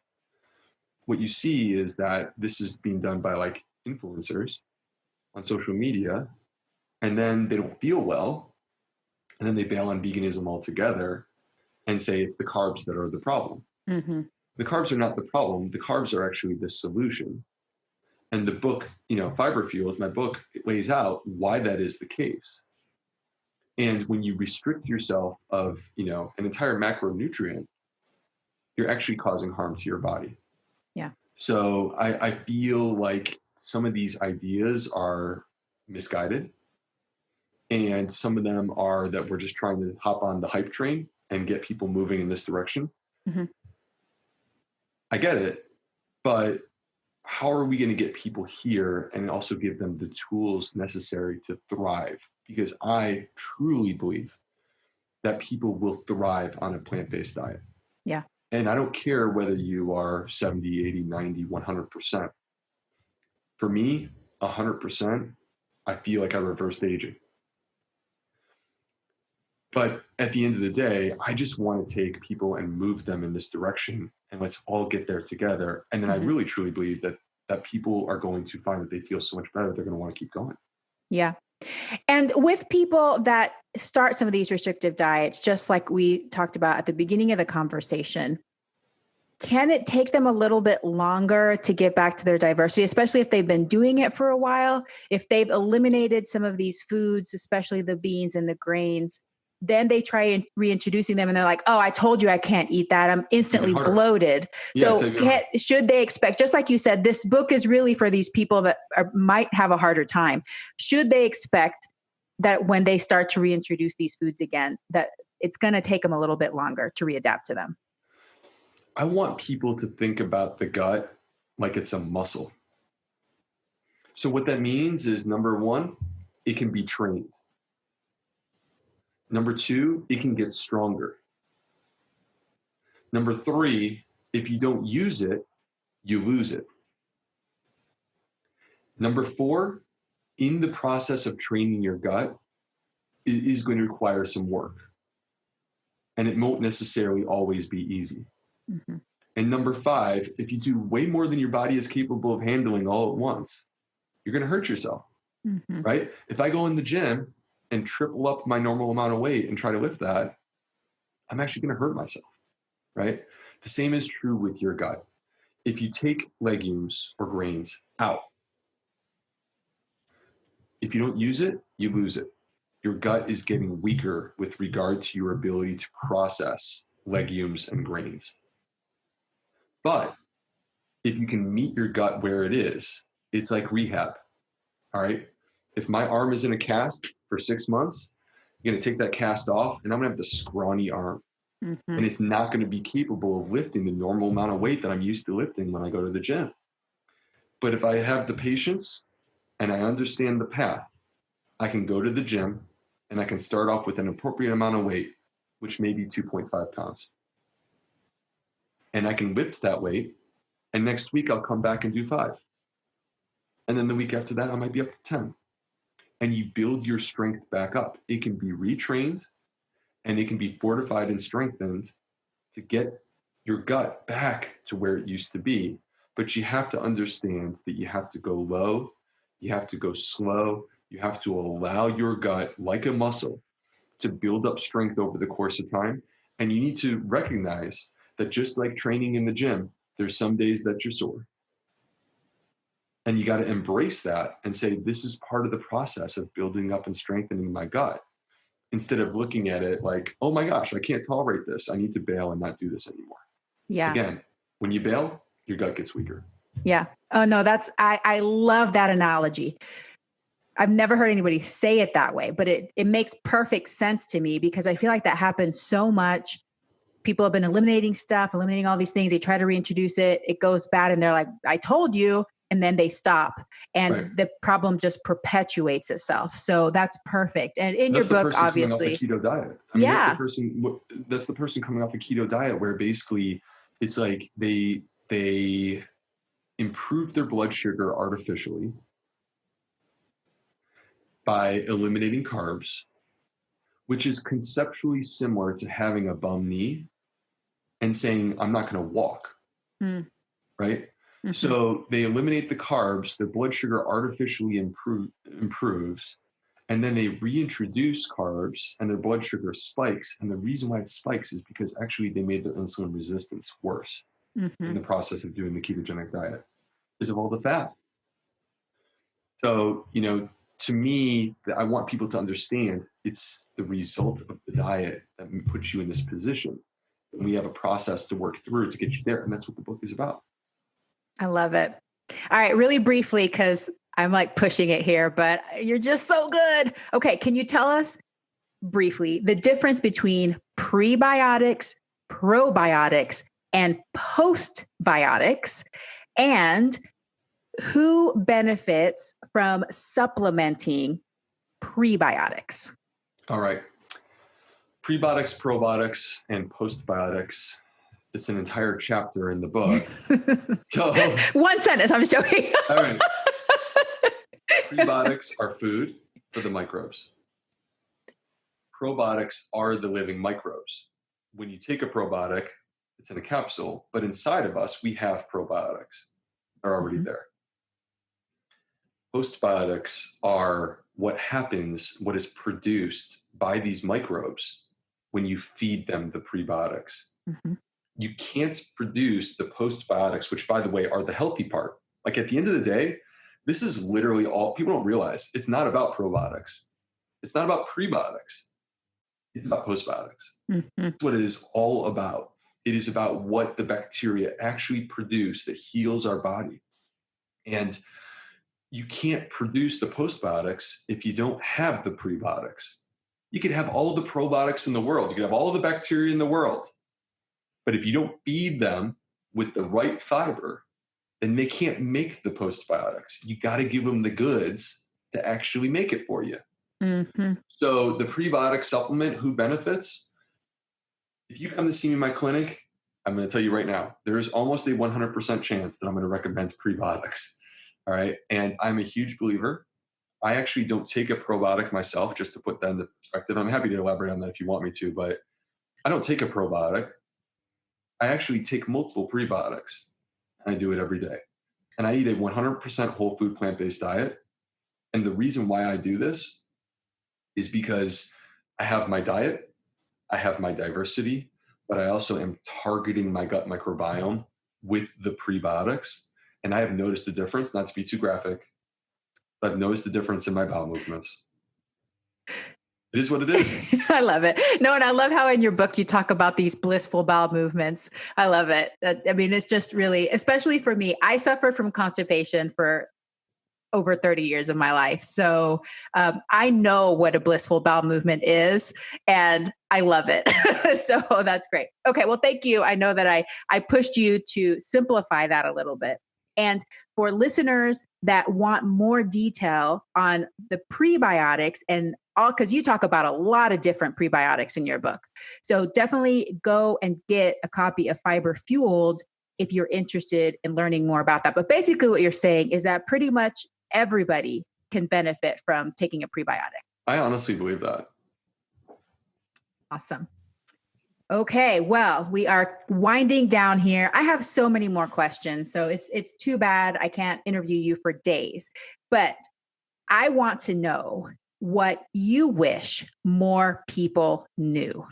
what you see is that this is being done by like influencers on social media, and then they don't feel well, and then they bail on veganism altogether and say it's the carbs that are the problem. Mm-hmm. The carbs are not the problem. The carbs are actually the solution. And the book, Fiber Fuels, my book, it lays out why that is the case. And when you restrict yourself of, an entire macronutrient, you're actually causing harm to your body. Yeah. So I feel like some of these ideas are misguided. And some of them are that we're just trying to hop on the hype train and get people moving in this direction. Mm-hmm. I get it, but how are we going to get people here and also give them the tools necessary to thrive? Because I truly believe that people will thrive on a plant-based diet. Yeah. And I don't care whether you are 70, 80, 90, 100%. For me, 100%, I feel like I reversed aging. But at the end of the day, I just want to take people and move them in this direction, and let's all get there together. And then I really, truly believe that people are going to find that they feel so much better, they're going to want to keep going. Yeah. And with people that start some of these restrictive diets, just like we talked about at the beginning of the conversation, can it take them a little bit longer to get back to their diversity, especially if they've been doing it for a while? If they've eliminated some of these foods, especially the beans and the grains, then they try reintroducing them and they're like, oh, I told you I can't eat that. I'm instantly bloated. Yeah, so should they expect, just like you said, this book is really for these people that might have a harder time. Should they expect that when they start to reintroduce these foods again, that it's going to take them a little bit longer to readapt to them? I want people to think about the gut like it's a muscle. So what that means is, number one, it can be trained. Number two, it can get stronger. Number three, if you don't use it, you lose it. Number four, in the process of training your gut, it is going to require some work. And it won't necessarily always be easy. Mm-hmm. And number five, if you do way more than your body is capable of handling all at once, you're going to hurt yourself, right? If I go in the gym and triple up my normal amount of weight and try to lift that, I'm actually going to hurt myself, right? The same is true with your gut. If you take legumes or grains out, if you don't use it, you lose it. Your gut is getting weaker with regard to your ability to process legumes and grains. But if you can meet your gut where it is, it's like rehab, all right? If my arm is in a cast for 6 months, you're going to take that cast off, and I'm going to have the scrawny arm. And it's not going to be capable of lifting the normal amount of weight that I'm used to lifting when I go to the gym. But if I have the patience and I understand the path, I can go to the gym and I can start off with an appropriate amount of weight, which may be 2.5 pounds. And I can lift that weight, and next week I'll come back and do 5. And then the week after that, I might be up to 10. And you build your strength back up. It can be retrained, and it can be fortified and strengthened to get your gut back to where it used to be. But you have to understand that you have to go low, you have to go slow, you have to allow your gut, like a muscle, to build up strength over the course of time. And you need to recognize that just like training in the gym, there's some days that you're sore. And you got to embrace that and say, this is part of the process of building up and strengthening my gut, instead of looking at it like, oh my gosh, I can't tolerate this. I need to bail and not do this anymore. Yeah. Again, when you bail, your gut gets weaker. Yeah. Oh no, I love that analogy. I've never heard anybody say it that way, but it makes perfect sense to me, because I feel like that happens so much people have been eliminating stuff, eliminating all these things. They try to reintroduce it. It goes bad. And they're like, I told you. And then they stop. And Right. the problem just perpetuates itself. So that's perfect. And in That's your the book, person obviously. coming off a keto diet. I mean, Yeah. that's the person coming off a keto diet where basically it's like they improve their blood sugar artificially by eliminating carbs, which is conceptually similar to having a bum knee and saying, I'm not going to walk, right? Mm-hmm. So they eliminate the carbs, their blood sugar artificially improves, and then they reintroduce carbs and their blood sugar spikes. And the reason why it spikes is because actually they made their insulin resistance worse in the process of doing the ketogenic diet because of all the fat. So, to me, I want people to understand it's the result of the diet that puts you in this position. And we have a process to work through to get you there. And that's what the book is about. I love it. All right, really briefly, because I'm like pushing it here, but you're just so good. Okay, can you tell us briefly the difference between prebiotics, probiotics, and postbiotics, and who benefits from supplementing prebiotics? All right. Prebiotics, probiotics, and postbiotics. It's an entire chapter in the book. So, one sentence, I'm joking. All right. Prebiotics are food for the microbes. Probiotics are the living microbes. When you take a probiotic, it's in a capsule, but inside of us, we have probiotics. They're already there. Postbiotics are what is produced by these microbes when you feed them the prebiotics. You can't produce the postbiotics, which, by the way, are the healthy part. Like at the end of the day, this is literally all people don't realize. It's not about probiotics. It's not about prebiotics. It's about postbiotics. That's what it is all about. It is about what the bacteria actually produce that heals our body. And you can't produce the postbiotics if you don't have the prebiotics. You could have all the probiotics in the world. You could have all the bacteria in the world. But if you don't feed them with the right fiber, then they can't make the postbiotics. You got to give them the goods to actually make it for you. So the prebiotic supplement, who benefits? If you come to see me in my clinic, I'm going to tell you right now, there is almost a 100% chance that I'm going to recommend prebiotics. All right. And I'm a huge believer. I actually don't take a probiotic myself, just to put that into perspective. I'm happy to elaborate on that if you want me to, but I don't take a probiotic. I actually take multiple prebiotics. I do it every day. And I eat a 100% whole food plant-based diet. And the reason why I do this is because I have my diet, I have my diversity, but I also am targeting my gut microbiome with the prebiotics. And I have noticed a difference, not to be too graphic, but I've noticed a difference in my bowel movements. It is what it is. I love it. No, and I love how in your book you talk about these blissful bowel movements. I love it. I mean, it's just really, especially for me, I suffered from constipation for over 30 years of my life. So I know what a blissful bowel movement is, and I love it. So that's great. Okay, well, thank you. I know that I pushed you to simplify that a little bit. And for listeners that want more detail on the prebiotics and all, because you talk about a lot of different prebiotics in your book. So definitely go and get a copy of Fiber Fueled if you're interested in learning more about that. But basically what you're saying is that pretty much everybody can benefit from taking a prebiotic. I honestly believe that. Awesome. Okay, well, we are winding down here. I have so many more questions, so it's too bad I can't interview you for days. But I want to know what you wish more people knew.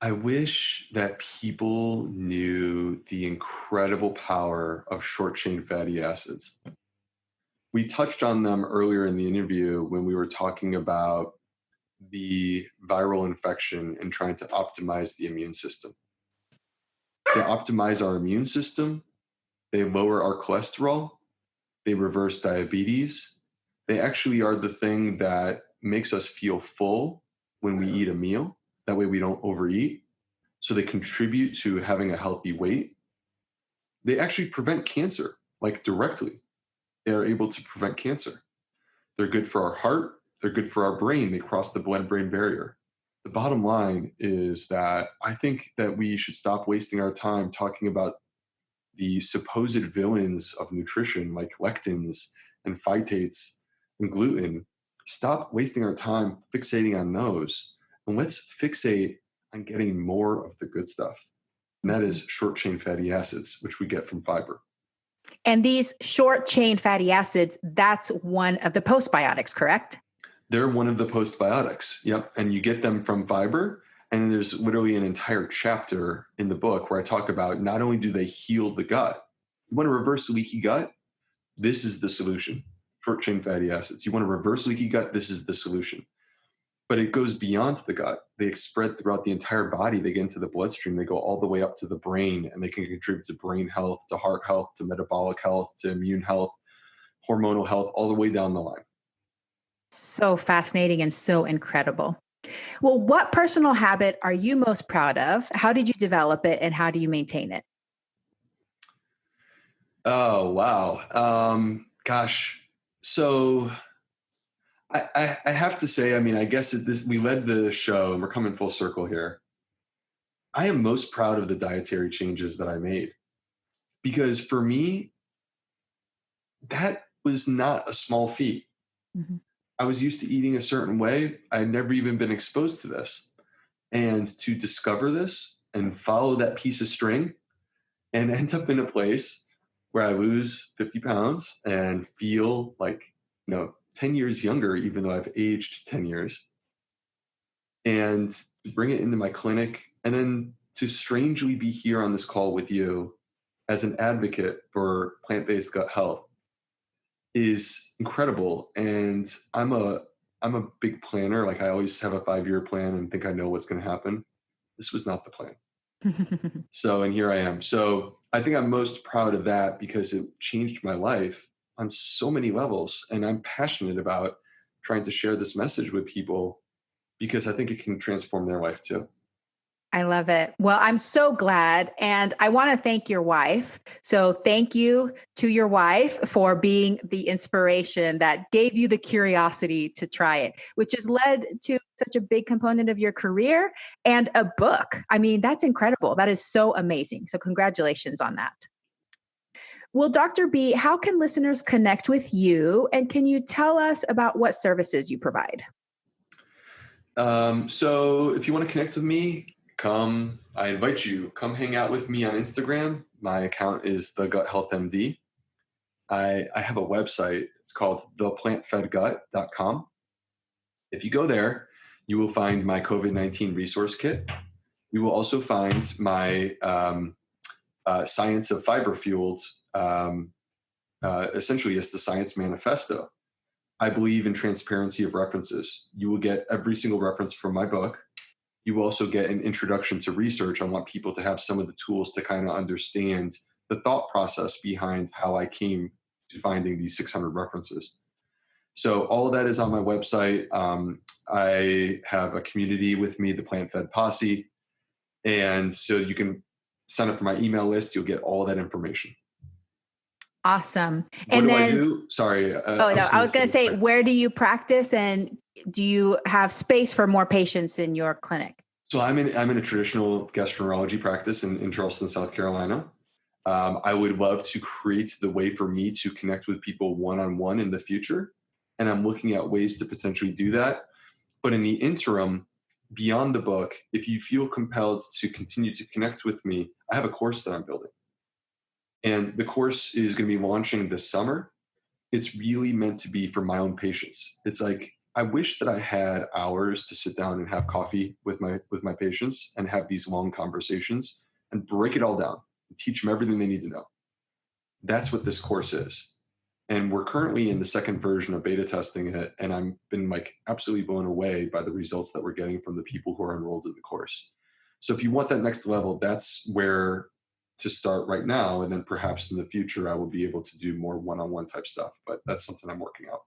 I wish that people knew the incredible power of short-chain fatty acids. We touched on them earlier in the interview when we were talking about the viral infection and trying to optimize the immune system. They optimize our immune system. They lower our cholesterol. They reverse diabetes. They actually are the thing that makes us feel full when we eat a meal. That way we don't overeat. So they contribute to having a healthy weight. They actually prevent cancer, like directly. They are able to prevent cancer. They're good for our heart. They're good for our brain. They cross the blood-brain barrier. The bottom line is that I think that we should stop wasting our time talking about the supposed villains of nutrition like lectins and phytates and gluten. Stop wasting our time fixating on those, and let's fixate on getting more of the good stuff. And that Mhm. is short chain fatty acids, which we get from fiber. And these short chain fatty acids, that's one of the postbiotics, correct? They're one of the postbiotics. Yep. And you get them from fiber. And there's literally an entire chapter in the book where I talk about not only do they heal the gut, you want to reverse leaky gut? This is the solution. Short chain fatty acids. You want to reverse leaky gut? This is the solution. But it goes beyond the gut. They spread throughout the entire body. They get into the bloodstream. They go all the way up to the brain, and they can contribute to brain health, to heart health, to metabolic health, to immune health, hormonal health, all the way down the line. So fascinating and so incredible. Well, what personal habit are you most proud of? How did you develop it and how do you maintain it? Oh, wow. Gosh. So I have to say, I mean, I guess we led the show and we're coming full circle here. I am most proud of the dietary changes that I made because for me, that was not a small feat. Mhm. I was used to eating a certain way. I had never even been exposed to this. And to discover this and follow that piece of string and end up in a place where I lose 50 pounds and feel like, 10 years younger, even though I've aged 10 years, and bring it into my clinic. And then to strangely be here on this call with you as an advocate for plant-based gut health is incredible. And I'm a big planner. Like I always have a 5-year plan and think I know what's going to happen. This was not the plan. So, and here I am. So I think I'm most proud of that because it changed my life on so many levels. And I'm passionate about trying to share this message with people because I think it can transform their life too. I love it. Well, I'm so glad. And I want to thank your wife. So thank you to your wife for being the inspiration that gave you the curiosity to try it, which has led to such a big component of your career and a book. I mean, that's incredible. That is so amazing. So congratulations on that. Well, Dr. B, how can listeners connect with you? And can you tell us about what services you provide? So if you want to connect with me, I invite you, come hang out with me on Instagram. My account is the Gut Health MD. I have a website. It's called theplantfedgut.com. If you go there, you will find my COVID-19 resource kit. You will also find my Science of Fiber Fueled, essentially it's the Science Manifesto. I believe in transparency of references. You will get every single reference from my book. You will also get an introduction to research. I want people to have some of the tools to kind of understand the thought process behind how I came to finding these 600 references. So all of that is on my website. I have a community with me, the Plant Fed Posse. And so you can sign up for my email list. You'll get all that information. Awesome. What And do I then, do? Sorry. oh, no, I was going to say, where do you practice and do you have space for more patients in your clinic? So I'm in a traditional gastroenterology practice in Charleston, South Carolina. I would love to create the way for me to connect with people one-on-one in the future. And I'm looking at ways to potentially do that. But in the interim, beyond the book, if you feel compelled to continue to connect with me, I have a course that I'm building. And the course is going to be launching this summer. It's really meant to be for my own patients. It's like, I wish that I had hours to sit down and have coffee with my patients and have these long conversations and break it all down and teach them everything they need to know. That's what this course is. And we're currently in the second version of beta testing it. And I've been like absolutely blown away by the results that we're getting from the people who are enrolled in the course. So if you want that next level, that's where to start right now. And then perhaps in the future, I will be able to do more one-on-one type stuff, but that's something I'm working out.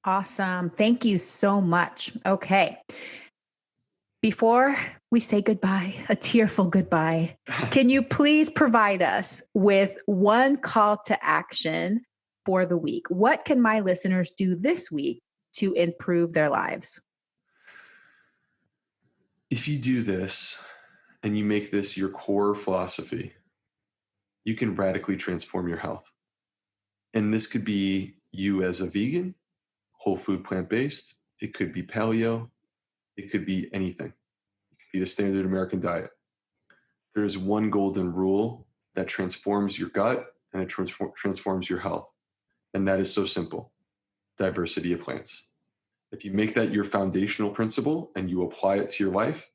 Awesome. Thank you so much. Okay. Before we say goodbye, a tearful goodbye, can you please provide us with one call to action for the week? What can my listeners do this week to improve their lives? If you do this and you make this your core philosophy, you can radically transform your health. And this could be you as a vegan, whole food, plant-based. It could be paleo. It could be anything. It could be the standard American diet. There's one golden rule that transforms your gut and it transforms your health. And that is so simple: diversity of plants. If you make that your foundational principle and you apply it to your life,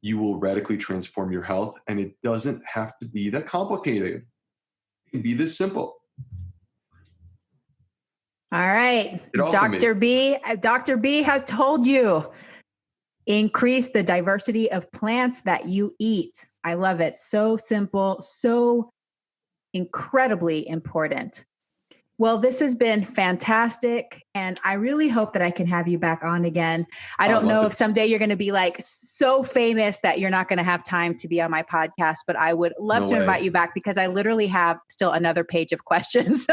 you will radically transform your health. And it doesn't have to be that complicated. It can be this simple. All right. Dr. B has told you, increase the diversity of plants that you eat. I love it. So simple, so incredibly important. Well, this has been fantastic. And I really hope that I can have you back on again. I don't know if someday you're going to be like so famous that you're not going to have time to be on my podcast, but I would love to invite you back because I literally have still another page of questions.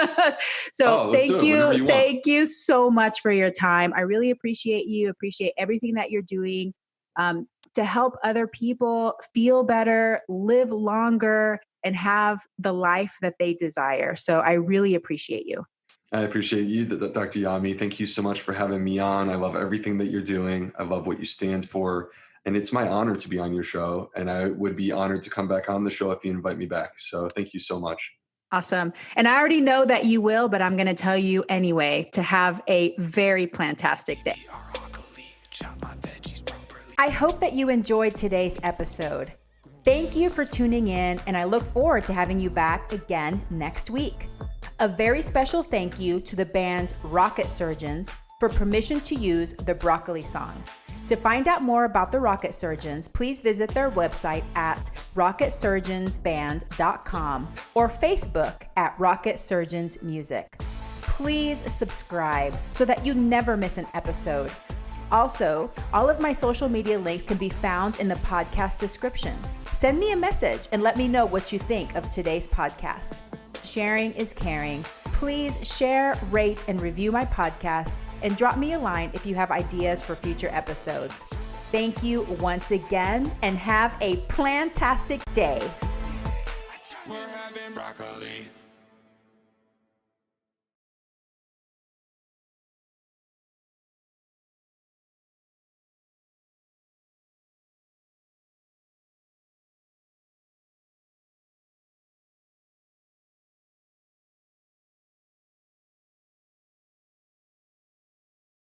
So thank you. Thank you so much for your time. I really appreciate you, appreciate everything that you're doing to help other people feel better, live longer, and have the life that they desire. So I really appreciate you. I appreciate you, Dr. Yami. Thank you so much for having me on. I love everything that you're doing. I love what you stand for. And it's my honor to be on your show. And I would be honored to come back on the show if you invite me back. So thank you so much. Awesome. And I already know that you will, but I'm going to tell you anyway to have a very plantastic day. I hope that you enjoyed today's episode. Thank you for tuning in, and I look forward to having you back again next week. A very special thank you to the band Rocket Surgeons for permission to use the Broccoli song. To find out more about the Rocket Surgeons, please visit their website at rocketsurgeonsband.com or Facebook at Rocket Surgeons Music. Please subscribe so that you never miss an episode. Also, all of my social media links can be found in the podcast description. Send me a message and let me know what you think of today's podcast. Sharing is caring. Please share, rate, and review my podcast, and drop me a line if you have ideas for future episodes. Thank you once again, and have a plantastic day. We're having broccoli.